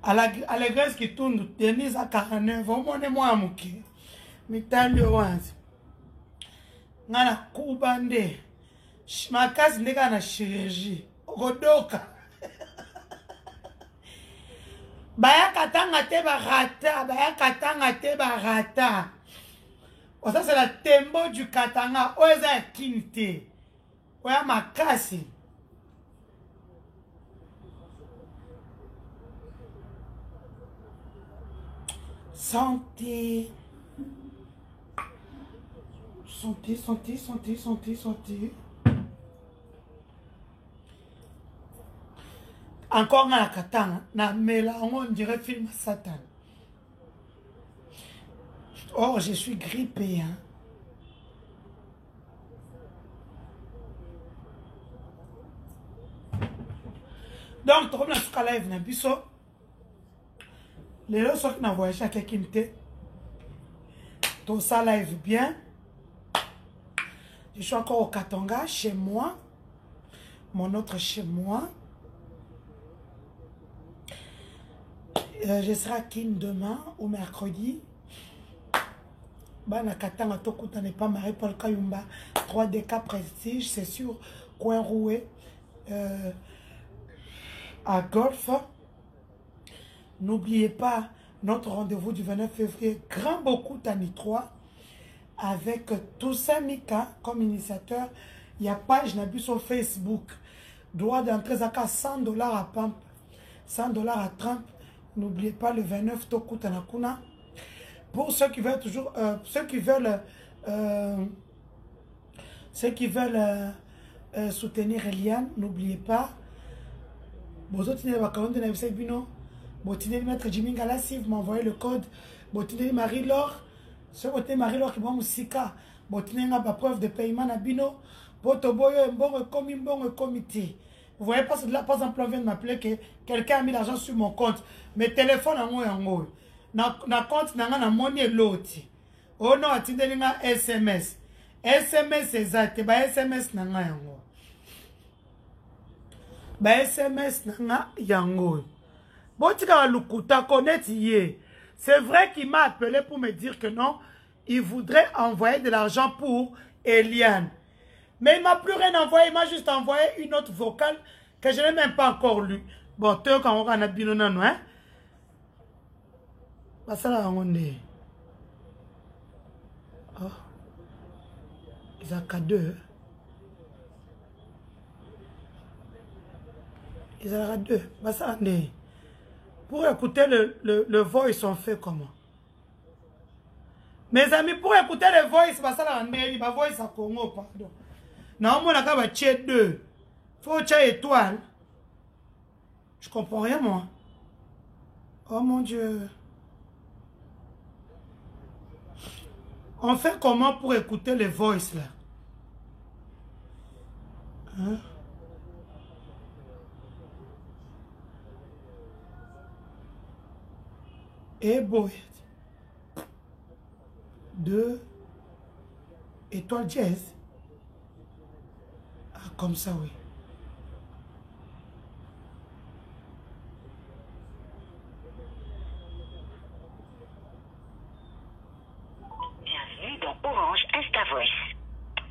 À l'église qui tourne, Denise à 49 ans, on est moi à mouki. Mitali wanzi. Ngana kubande. Ma case n'est qu'à la chirurgie. Ogodoka. Baya katanga te barata. Baya katanga te barata. Oh, ça c'est la tembo du katanga. Oh, ça est kinite. Oh, ya ma case. Santé. Santé, santé, santé, santé, santé. Encore un katana. Na mela, on dirait film Satan. Oh, je suis grippé, hein. Donc, tu as live na biso. Les gens qui ont voyagé à quelqu'un, tout ça live bien. Je suis encore au Katanga, chez moi. Mon autre chez moi. Je serai à Kin demain ou mercredi. Bana Katanga, Tokuta n'est pas marié Paul Kayumba. 3DK Prestige, c'est sûr. Coin Roué. À Golf. N'oubliez pas notre rendez-vous du 29 février. Grand beaucoup Tani 3. Avec Toussaint Mika comme initiateur. Il y a page Nabu sur Facebook. Droit d'entrée à 100 $ à Pamp. 100 $ à Trump. N'oubliez pas le 29 Tokuta Nakuna. Pour ceux qui veulent toujours, ceux qui veulent soutenir Eliane, n'oubliez pas. Bozotine Bakalonde Navise Bino. Botine Maître Jimmy Galassi, vous m'envoyez le code. Botine Marie-Laure. Ce côté Marie-Laure qui va Moussika. Botine n'a pas preuve de paiement à Bino. Botoboyo, bon comité. Vous voyez pas, là, par exemple, on vient de m'appeler que quelqu'un a mis l'argent sur mon compte. Mes téléphones en haut. Na compte na monnaie l'autre. Oh non, attendez nga SMS. SMS exact. Ba SMS na nga yango. Ba SMS na nga yango. Botika lukuta connaître hier. C'est vrai qu'il m'a appelé pour me dire que non, il voudrait envoyer de l'argent pour Eliane. Mais il m'a plus rien envoyé, il m'a juste envoyé une autre vocale que je n'ai même pas encore lue. Bon, tu quand on a bien non, hein? Ça là, on est. Oh. Ils ont qu'à deux. Ils ont qu'à deux. Ça, on est. Pour écouter le voice, on fait comment? Mes amis, pour écouter le voice, ça là, on est. Il va voice à Congo, pardon. Non, moi, on a qu'à deux. Faut tcher étoile. Je comprends rien, moi. Oh mon Dieu. On fait comment pour écouter les voices là? Hein? Et boy. 2 étoiles jazz. Ah, comme ça, oui. Bienvenue dans Orange Insta Voice.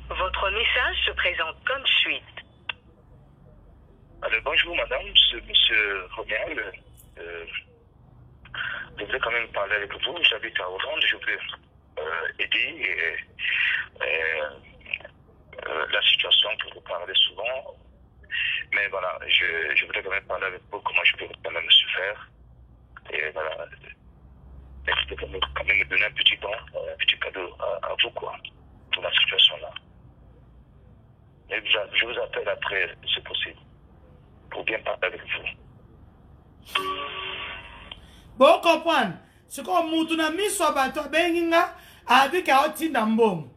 Votre message se présente comme suite. Alors, bonjour madame, c'est monsieur Romial. Je voudrais quand même parler avec vous. J'habite à Orange, je peux aider la situation que vous parlez souvent. Mais voilà, je voudrais quand même parler avec vous comment je peux quand même me faire. Et voilà, je peux quand même me donner un petit don, un petit cadeau à vous quoi, pour la situation là. Et je vous appelle après, c'est possible, pour bien parler avec vous. Bon, comprendre. C'est comme Moutouna Miso Bato Benginga avec Aotinda Mbom.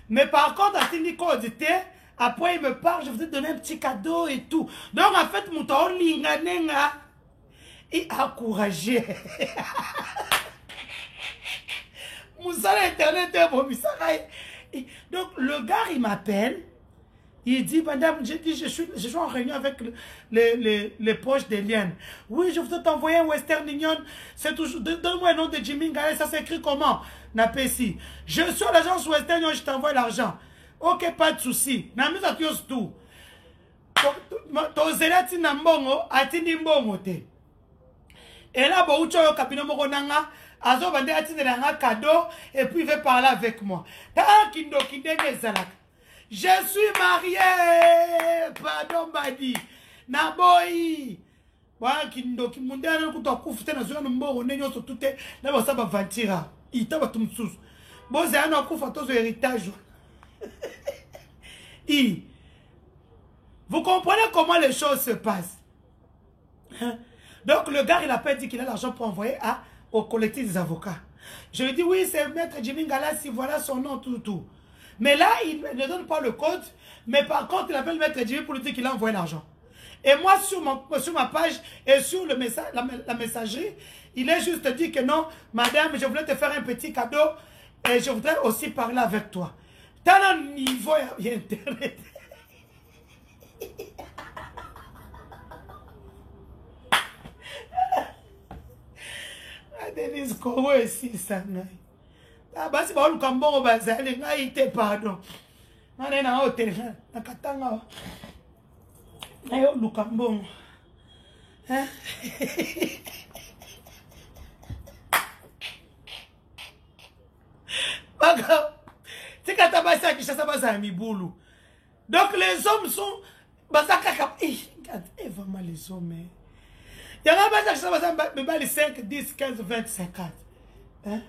Mais par contre, à Tindiko après il me parle, je vous ai donné un petit cadeau et tout. Donc en fait, Mouton Linganenga est encouragé. Moussala Internet est bon. Donc, le gars, il m'appelle. Il dit, madame, j'ai dit, je suis en réunion avec les proches d'Eliane. Oui, je voudrais t'envoyer un Western Union. C'est toujours, donne-moi le nom de Jimmy Ngale, ça s'écrit comment? Napesi. Je suis à l'agence Western Union, je t'envoie l'argent. Ok, pas de souci. Namis à tous tout. Tozelati na mbongo, atini mbongo te. Et là, bon, tu as cabinet moronanga, azo bande atini nanga cadeau, et puis il veut parler avec moi. Ta kindo kidene zalak. Je suis marié, pardon, Badi. Naboyi. Voilà, kindo kimundana kuto kufute na zuwa mboro nenyo so tute na ba saba vantira. Ita ba tumsus. Boze ana kufa tozo héritage. Vous comprenez comment les choses se passent? Donc le gars il a pas dit qu'il a l'argent pour envoyer au collectif des avocats. Je lui dis oui, c'est maître Jimmy Ngalassi, voilà son nom, tout. Mais là, il ne donne pas le code. Mais par contre, il appelle maître Jimmy pour lui dire qu'il a envoyé l'argent. Et moi, sur ma page et sur le message, la messagerie, il est juste dit que non, madame, je voulais te faire un petit cadeau et je voudrais aussi parler avec toi. T'as un niveau Internet. Denise Koro ici, ça. Ah, bah, c'est pas le cambon au bazar, les gars, ils te pardon. On est dans l'hôtel, dans Katanga. Aïe, le cambon. Hein? C'est quand t'as passé à Kishasa, ça a mis boulot. Donc, les hommes sont. Bazaka, eh, vraiment, les hommes. Il y a un bazar qui s'est les 5, 10, 15, 20, 50. Hein?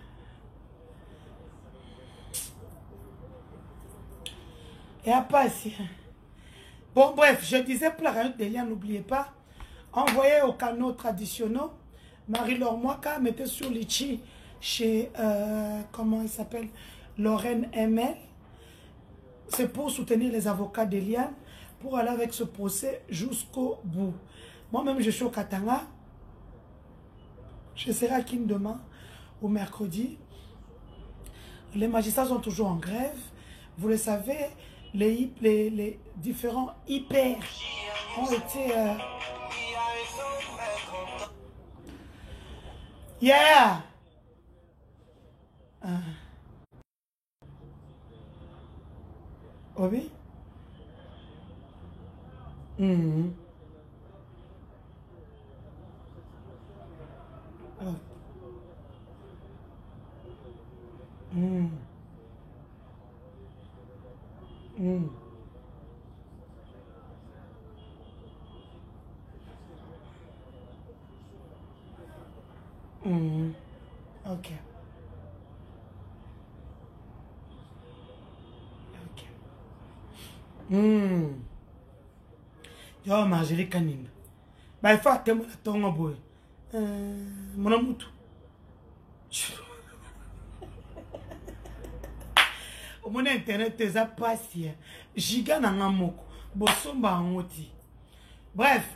Et après, bon, bref, je disais pour la réunion des liens, n'oubliez pas, envoyez au canaux traditionnels. Marie-Laure Mwaka, mettez sur l'Ichi chez, comment il s'appelle, Lorraine ML. C'est pour soutenir les avocats d'Eliane, pour aller avec ce procès jusqu'au bout. Moi-même, je suis au Katanga. Je serai à Kin demain, au mercredi. Les magistrats sont toujours en grève. Vous le savez, les différents hyper ont été... Yeah! Oui? Oh. Ok. Yo, Marjorie Kanine. Bah, il faut attendre ton boy. Mon amour. Au mon internet, t'es à passer. Giga nangamoko. Bosomba angoti. Bref,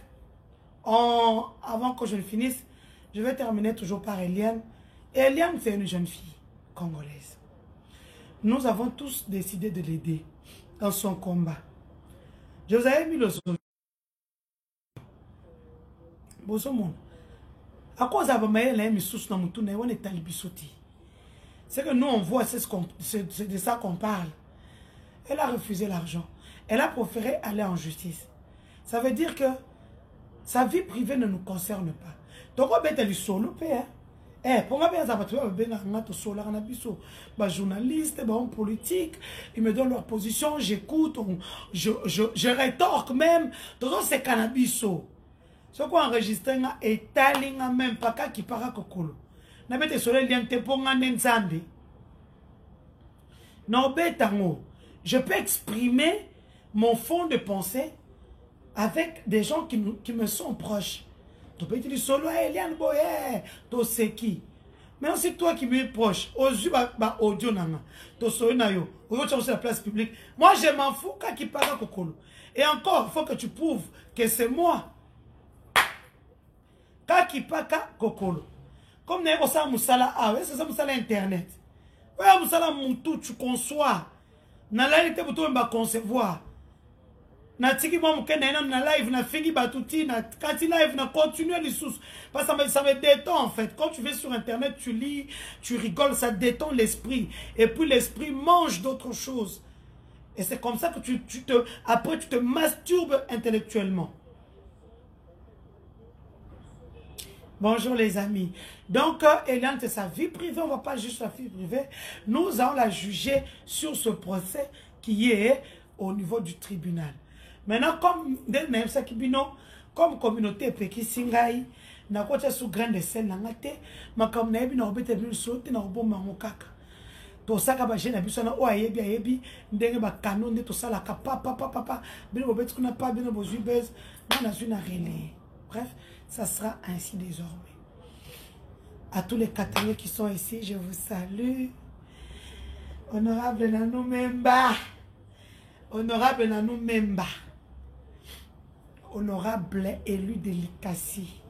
avant que je ne finisse, je vais terminer toujours par Eliane. Et Eliane, c'est une jeune fille congolaise. Nous avons tous décidé de l'aider dans son combat. Je vous avais mis le son. À cause c'est que nous on voit, c'est de ça qu'on parle. Elle a refusé l'argent. Elle a préféré aller en justice. Ça veut dire que sa vie privée ne nous concerne pas. Donc on va lui solo pour moi bien ça va journaliste, homme politique, ils me donnent leur position, j'écoute, je rétorque même. Donc c'est cannabis. Ce qu'on enregistre est talent même pas qui para kokolo. Na bete solo liante ponga nenzambe. Non betango. Je peux exprimer mon fond de pensée avec des gens qui me sont proches. Tu peux dire solo Eliane Boye, to seki. Mais aussi toi qui me es proche, ozu ba audio nanga. To solo na yo, ozo sur la place publique. Moi je m'en fous quand qui para kokolo. Et encore, il faut que tu prouves que c'est moi. Kaki paka kokolo. Comme n'est pas ça musala c'est ça musala internet. Ouais, musala mutu, tu conçois. Na live te buto mba concevoir. Na tiki moi mukende na live na fingi batuti na kati live na continuer les sous parce que ça me détend en fait. Quand tu vas sur internet, tu lis, tu rigoles, ça détend l'esprit et puis l'esprit mange d'autres choses. Et c'est comme ça que après tu te masturbes intellectuellement. Bonjour les amis. Donc, Eliane, c'est sa vie privée. On ne va pas juste la vie privée. Nous allons la juger sur ce procès qui est au niveau du tribunal. Maintenant, comme communauté Peki Singai, na kocha sous grande scène na ngate, makam na ebi na obete bi sote na oboma ngokaka. To saka ba jena biso na o ayebi ndenge ba kanonde to sala ka papa bino obeti kuna pa bino bozui bez na zuna relais. Bref, ça sera ainsi désormais. À tous les Catholiques qui sont ici, je vous salue. Honorable Nanou Memba. Honorable Nanou Memba. Honorable élu de l'Ikassi.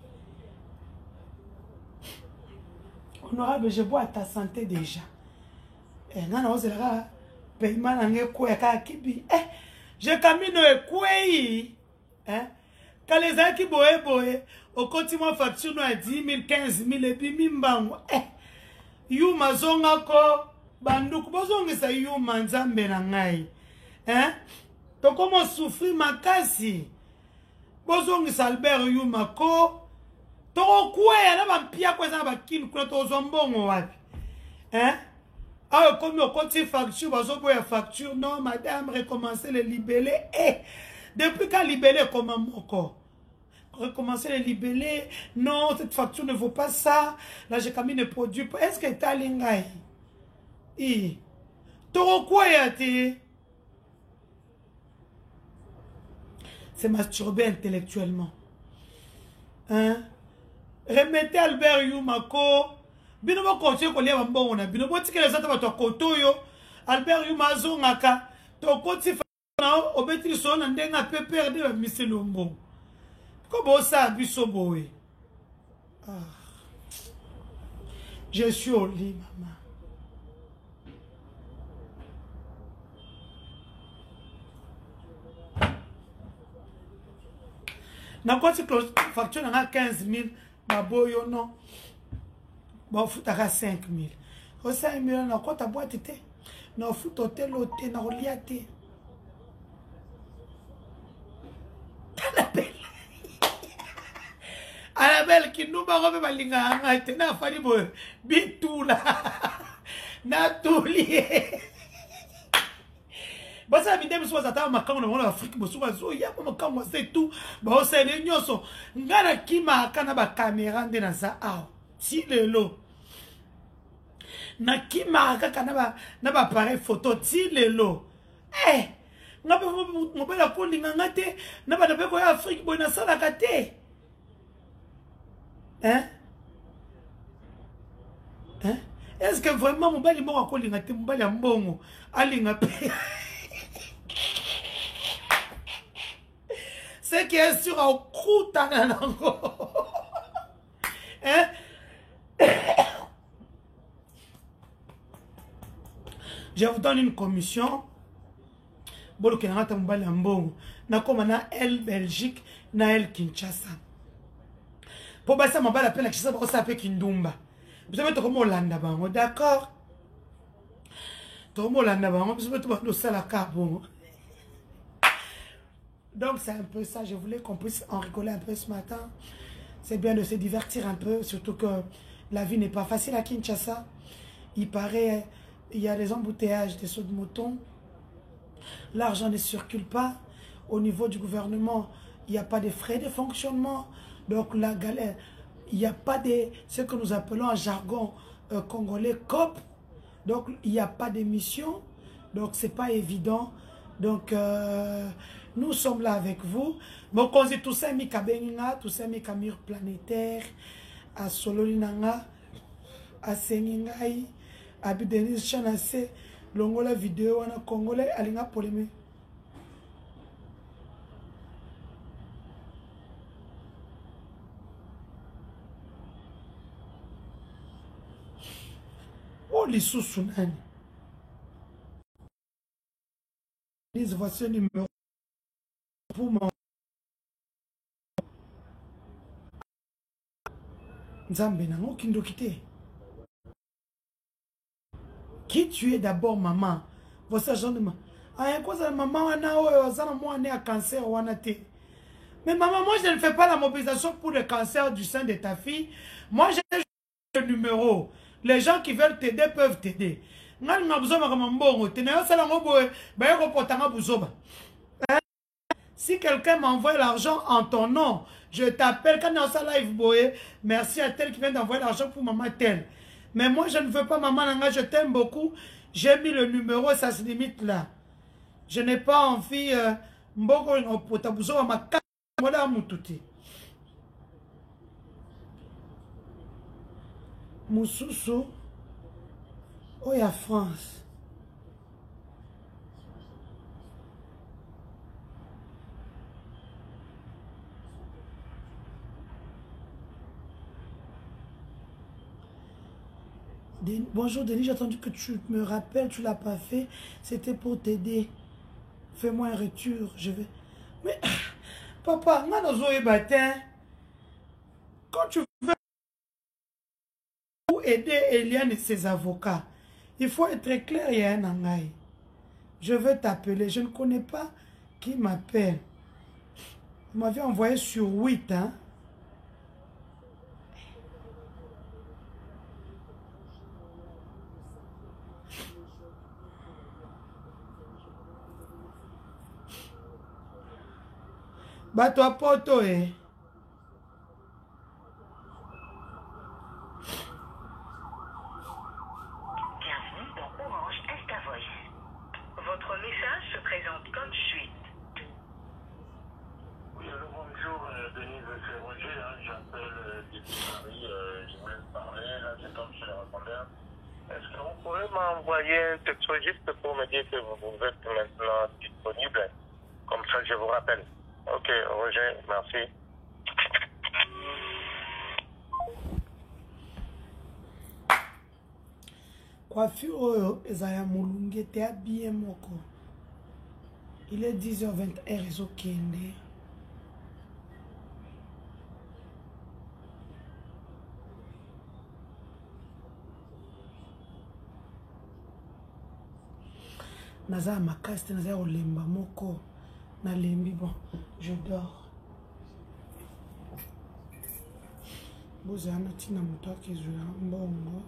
Honorable, je bois à ta santé déjà. Je camine hein? Quand les gens qui boye, au quotidien facture à 10 000, 15 000 et puis mimbango. You mazonga ko banduk bozongi sa you manzambe na ngai. Hein? To comment souffrir makasi. Bozongi sa Albert you mako. To kwe na bampia kwa za bakini kuna to zombongo wapi. Hein? Ah comme au quotidien facture bazoboya facture non madame recommencer le libellé depuis quand libellé comme un moko. Recommencer les libellés. Non, cette facture ne vaut pas ça. Là, j'ai commis des produits. Est-ce que tu as l'ingay? Tu as quoi? C'est masturber intellectuellement. Hein? Remettez Albert Yumako. Binobo continue qu'on lève un bon. Binobo tike les autres à koto yo. Albert Yumazo ngaka. To continue au obeti son ndenga peut perdre Mister Lombo. Comment ça, Bissoboé? Je suis au lit, maman. Na quoi tu facture à 15 000, baboyo non. Bon, fout à 5 000. Au 5 000, na quoi ta boîte était? Na fout hôtel, hôtel, na reliate. Annabelle qui nous va remettre balinga ngate na fali bo bitula na tulie basa bidem so zata makango na mona Afrique bo so bazo ya makango c'est tout ba o se nyoso ngana kima kana ba camera ndena za aw ti lelo na kima kana ba na ba appareil photo ti lelo ngabe mo bela ko linga ngate na ba de ko ya Afrique bo na sala kate. Hein? Hein? Est-ce que vraiment mon bali moko ko linga te mbali mbongo alinga pe? C'est qui est sur au croutana nango. Hein? Je vous donne une commission. Bolo kenanga mbali mbongo. Na koma na El Belgique na El Kinshasa. Pour passer ma balle à peine, je sais pas ça fait Kindumba. Vous savez comment on l'a d'abord, d'accord? Comment on l'a d'abord, vous savez tout ça la carte. Donc c'est un peu ça. Je voulais qu'on puisse en rigoler un peu ce matin. C'est bien de se divertir un peu, surtout que la vie n'est pas facile à Kinshasa. Il paraît, il y a des embouteillages, des sauts de moutons. L'argent ne circule pas. Au niveau du gouvernement, il n'y a pas de frais de fonctionnement. Donc la galère, il n'y a pas de ce que nous appelons en jargon congolais COP. Donc il n'y a pas d'émission. Donc c'est pas évident. Donc nous sommes là avec vous. Donc on dit tout ça mika benga, tout ça mika mur planétaire, à Sololinanga, à Sengingai, à Bidenis Chanase, longola vidéo en congolais, alinga polémique. lisusu nani. Voici le numéro pour mon Nzambe nango kindokite. Qui tu es d'abord maman? Voici genre de maman. Ah, quoi ça maman wana oyo azana moi né à cancer wana te. Mais maman, moi je ne fais pas la mobilisation pour le cancer du sein de ta fille. Moi j'ai le numéro. Les gens qui veulent t'aider peuvent t'aider. Si quelqu'un m'envoie l'argent en ton nom, je t'appelle quand on est live boy. Merci à tel qui vient d'envoyer l'argent pour maman tel. Mais moi je ne veux pas maman Nanga, je t'aime beaucoup. J'ai mis le numéro, ça se limite là. Je n'ai pas envie mboko potabuzo ma voilà mututi. Moussousou. Oh, il y a France. Bonjour Denis, j'ai attendu que tu me rappelles, tu l'as pas fait. C'était pour t'aider. Fais-moi un retour, je vais... Mais, papa, quand tu veux aider Eliane et ses avocats, il faut être clair, il y a un angaï. Je veux t'appeler, je ne connais pas qui m'appelle. Vous m'avez envoyé sur 8, hein. Bah toi poto eh. Bienvenue dans Orange Insta Voice. Votre message se présente comme suite. Oui, alors bonjour, Denis, c'est Roger, hein, j'appelle depuis Paris, je voulais te parler, là je tombe sur le répondeur. Est-ce que vous pouvez m'envoyer un texte juste pour me dire que vous êtes maintenant disponible? Comme ça je vous rappelle. Ok, Roger, merci. Coiffure oyo ezaya mulunge te habillé moko. Il est 10h21 ezokende. Naza makasi te naza olemba moko. Na lembi bon, je dors. Bozana tina muto akizula mbongo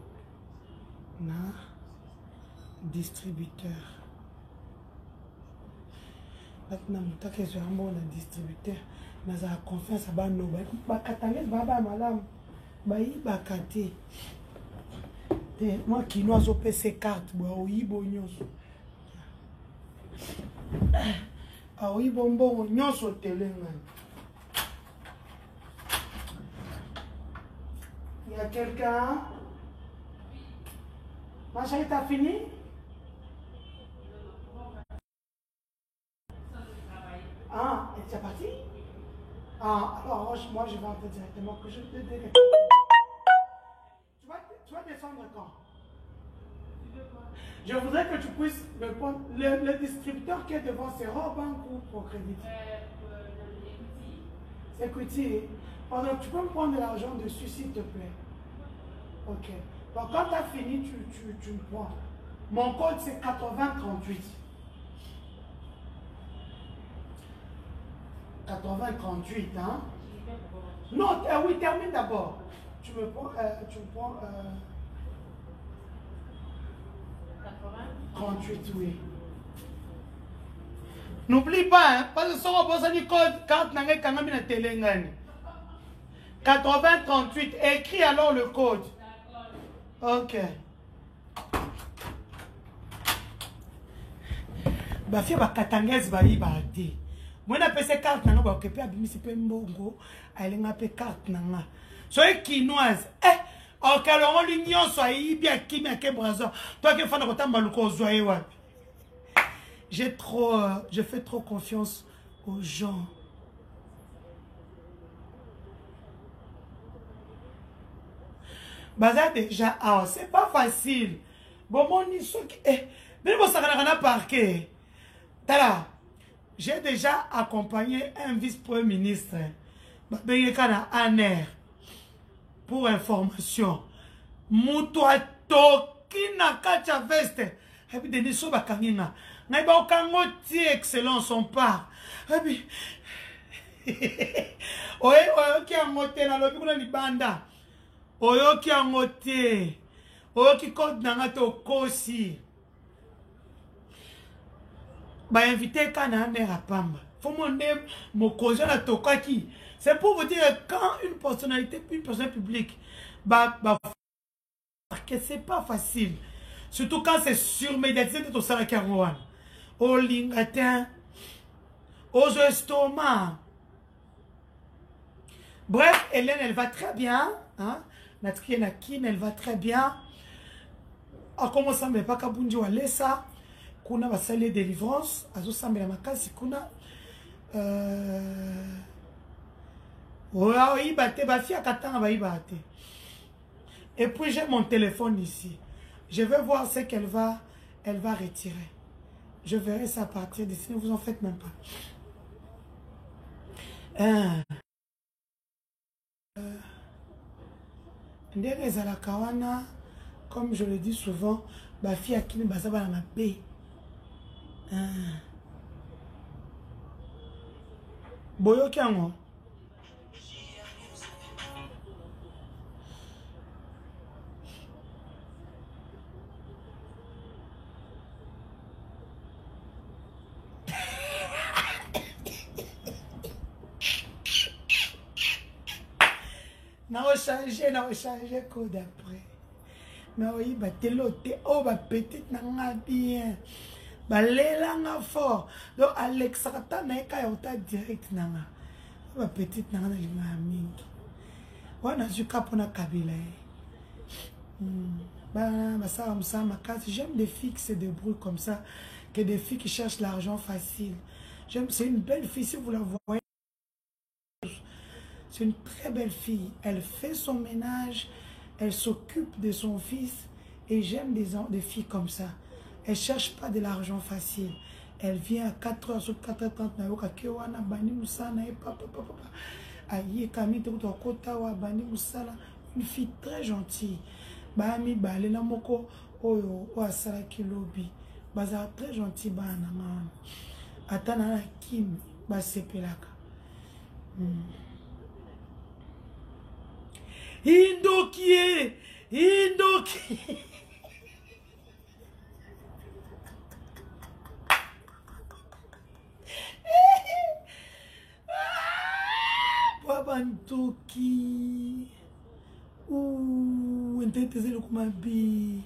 na distributeur. Maintenant muto akizula mbongo na distributeur. Naza confiance abano ba katangez baba malam. Ba yi bakate. Te moi qui nous a opé carte bo oyibo nyonso. Ah oui, bon, nous sommes télé. Il y a quelqu'un? Ma chérie, t'as fini? Ah, et tu es parti? Ah, alors moi je vais en fait directement que je te dirai. Tu vas descendre quand? Je voudrais que tu puisses me prendre le distributeur qui est devant, c'est Robank ou Procrédit? C'est Equity. Alors, tu peux me prendre de l'argent dessus, s'il te plaît. Ok. Donc, quand tu as fini, tu me prends. Mon code, c'est 8038. 8038, hein? Non, oui, termine d'abord. Tu me prends... 38, oui. N'oublie pas, hein, parce que si on a dit code carte, on a quand même une télé. 8038, écris alors le code. Ok. Ba fie ba katangez ba yi ba te. Moi na pese carte nanga ba okepe abimisi pe mbongo, alenga pe carte nanga. So e quinoise. Ok, alors on l'union soit bien qui m'a que brazo. Toi qui fais notre maluko zoé wapi. Je fais trop confiance aux gens. Bah ça déjà, c'est pas facile. Bon, mais bon, ça n'a parqué. Tala, j'ai déjà accompagné un vice-premier ministre. Pour information. Moutoua toki na kacha veste. Habi deni soba kangina. Na iba okango ti excellent son part. Habi. Oyo ki angote na lobi kuna libanda. Oyo ki angote. Oyo ki kod nanga to kosi. Ba invité kana ane rapamba. Faut mon mokozo na tokaki. C'est pour vous dire que quand une personne publique, que c'est pas facile. Surtout quand c'est surmédiatisé de ton salaire au lingatin, aux estomacs. Bref, Hélène, elle va très bien. Hein? Natki Nakin, elle va très bien. A comment ça me pas kabunji wa lesa. Kuna va saler délivrance. Azo sambe la makasi kuna. Et puis j'ai mon téléphone ici. Je vais voir ce qu'elle va retirer. Je verrai ça à partir d'ici. Ne vous en faites même pas. Comme je le dis souvent, ma fille a qui ne va pas ma paix. Boyo Kiango. Na changer code après. Mais oui, bah telote, oh bah petite n'a bien. Bah l'élan fort. Donc Alexa ta na ka yota direct nanga. Bah petite nanga na lima mingi. Wana zuka pona kabila. Bah ça comme ça ma case. J'aime des filles qui se débrouillent comme ça, que des filles qui cherchent l'argent facile. J'aime, c'est une belle fille si vous la voyez. C'est une très belle fille. Elle fait son ménage, elle s'occupe de son fils. Et j'aime des filles comme ça. Elle ne cherche pas de l'argent facile. Elle vient à 4h sur 4h30. Une fille très gentille. Très gentille. Attends, Kim, Indokie. Babantoki. Ouh, entendez-le comme un bi.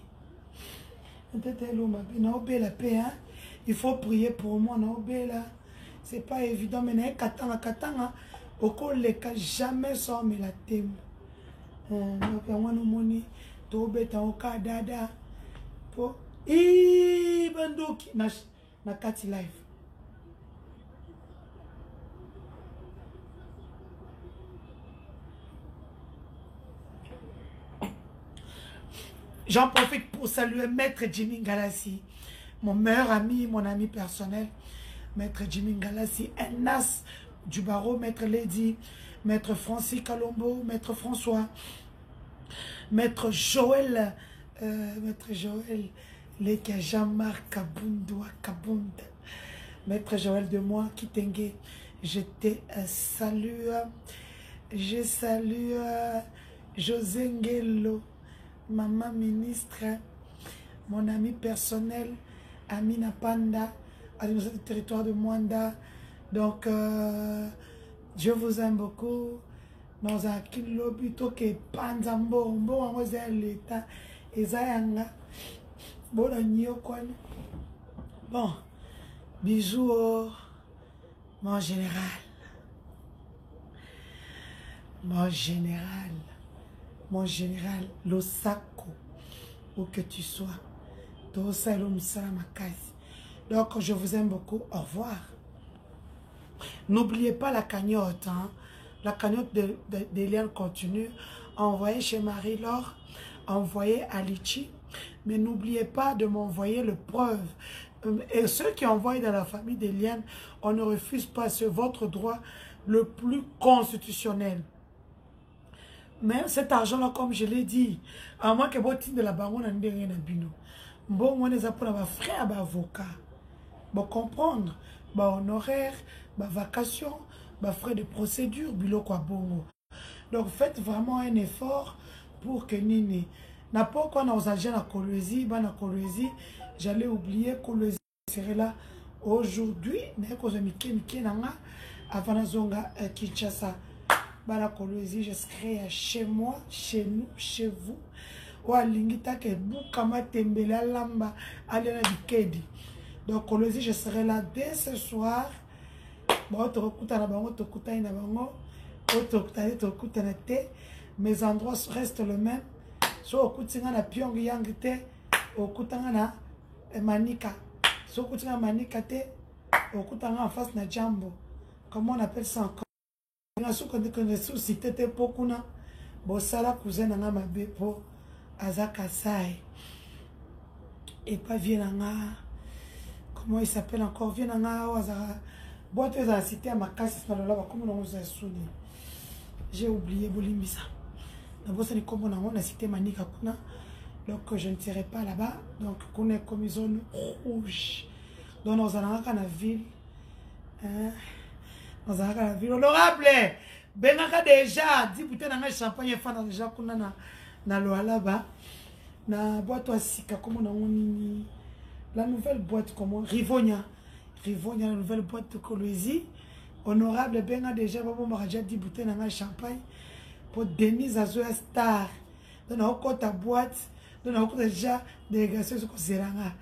Entendez-le comme un bi. Non, la paix, hein. Il faut prier pour moi, non, là. C'est pas évident, mais n'est katanga. Au col les cas jamais sans me la thème. Donc, on nous moni. Tobe ta oka dada. Po. Bandoki. Na kati live. J'en profite pour saluer Maître Jimmy Galassi, mon meilleur ami, mon ami personnel. Maître Jimmy Galassi, un as du barreau, Maître Lady, Maître Francis Colombo, Maître François, Maître Joël, Leka Jean-Marc Kabundoua Kabunda, Maître Joël de moi, Kitenge, je te salue, je salue José Ngelo, maman ministre, mon ami personnel, Amina Panda, administrateur du territoire de Mwanda. Donc, je vous aime beaucoup. Dans un kilo plutôt que Panzambo, bon, on va l'état, et Zayanga, bon, bon, bisous, mon général, Losako, où que tu sois, donc, je vous aime beaucoup, au revoir. N'oubliez pas la cagnotte, hein? La cagnotte d'Eliane continue. Envoyez chez Marie-Laure, envoyez à Litchi, Mais n'oubliez pas de m'envoyer le preuve. Et ceux qui envoient dans la famille d'Eliane, on ne refuse pas, c'est votre droit le plus constitutionnel. Mais cet argent-là, comme je l'ai dit, à moins que vous titre de la baronne en derrière bino. Bon, moi, les apprendre à frère, à avocat. Bon, comprendre, honoraire, vacation, frais de procédure, bilo quoi bon. Donc, faites vraiment un effort pour que Nini. N'a pas qu'on a aux agents à Kolwezi, j'allais oublier que Kolwezi serait là aujourd'hui, mais que je avant la zone Kinshasa. Bala Kolwezi, je serai chez moi, chez nous, chez vous. Ou à Lingita ke Boukama Tembela Lamba, allez na Bikedi. Donc Kolwezi, je serai là dès ce soir. Mes endroits restent les mêmes. So okutinga na Pyongyang te, okutanga na Manika. So okutinga Manika te, okutanga en face na Jambo. Comment on appelle ça encore? Si vous cité pokuna, bosala cousin nanga mabe po azakasai. Et pas vienanga. Comment il s'appelle encore? Vienanga azara. Boite za cité à ma casse na lola comme on nous a souni. J'ai oublié Bolimbisa. D'abord c'est comme on a cité Manika kuna. Donc je ne serai pas là-bas. Donc on est comme zone rouge. Donc nous allons dans la ville. Dans la ville honorable. Benaka déjà 10 bouteilles de champagne fan déjà kuna na loa là-bas. Na boîte à sika comme on a nini. La nouvelle boîte comment Rivonia. Rivonia, la nouvelle boîte de Kolwezi. Honorable Benga déjà babo maraja 10 bouteilles de champagne pour Denise Azoya Star. Dans encore ta boîte, dans encore déjà délégation sur Zeranga.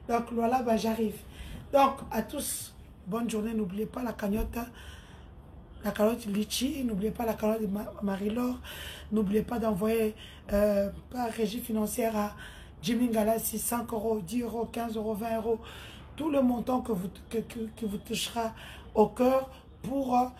Donc voilà, j'arrive. Donc à tous, bonne journée. N'oubliez pas la cagnotte Litchi, n'oubliez pas la cagnotte de Marie-Laure. N'oubliez pas d'envoyer par régie financière à Jimmy Ngala 600 €, 10 €, 15 €, 20 €. Tout le montant que vous touchera au cœur pour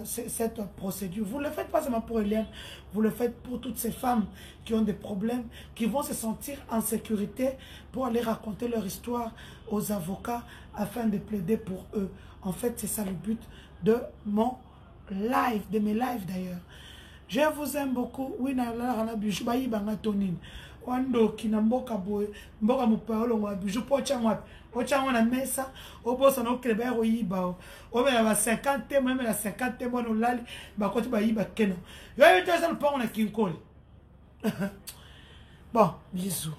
cette procédure. Vous ne le faites pas seulement pour Eliane, vous le faites pour toutes ces femmes qui ont des problèmes, qui vont se sentir en sécurité pour aller raconter leur histoire aux avocats afin de plaider pour eux. En fait, c'est ça le but de mon live, de mes lives d'ailleurs. Je vous aime beaucoup. Oui, Wando kina mboka boy mboka mupaolo ngwa biju pocha ngwa ocha ngwa na mesa obosa no kreba ro yiba o me la 50 même la 50 mo no lali ba koti ba yiba keno yo yo tsa le pont na kinkol. Bon, bisous.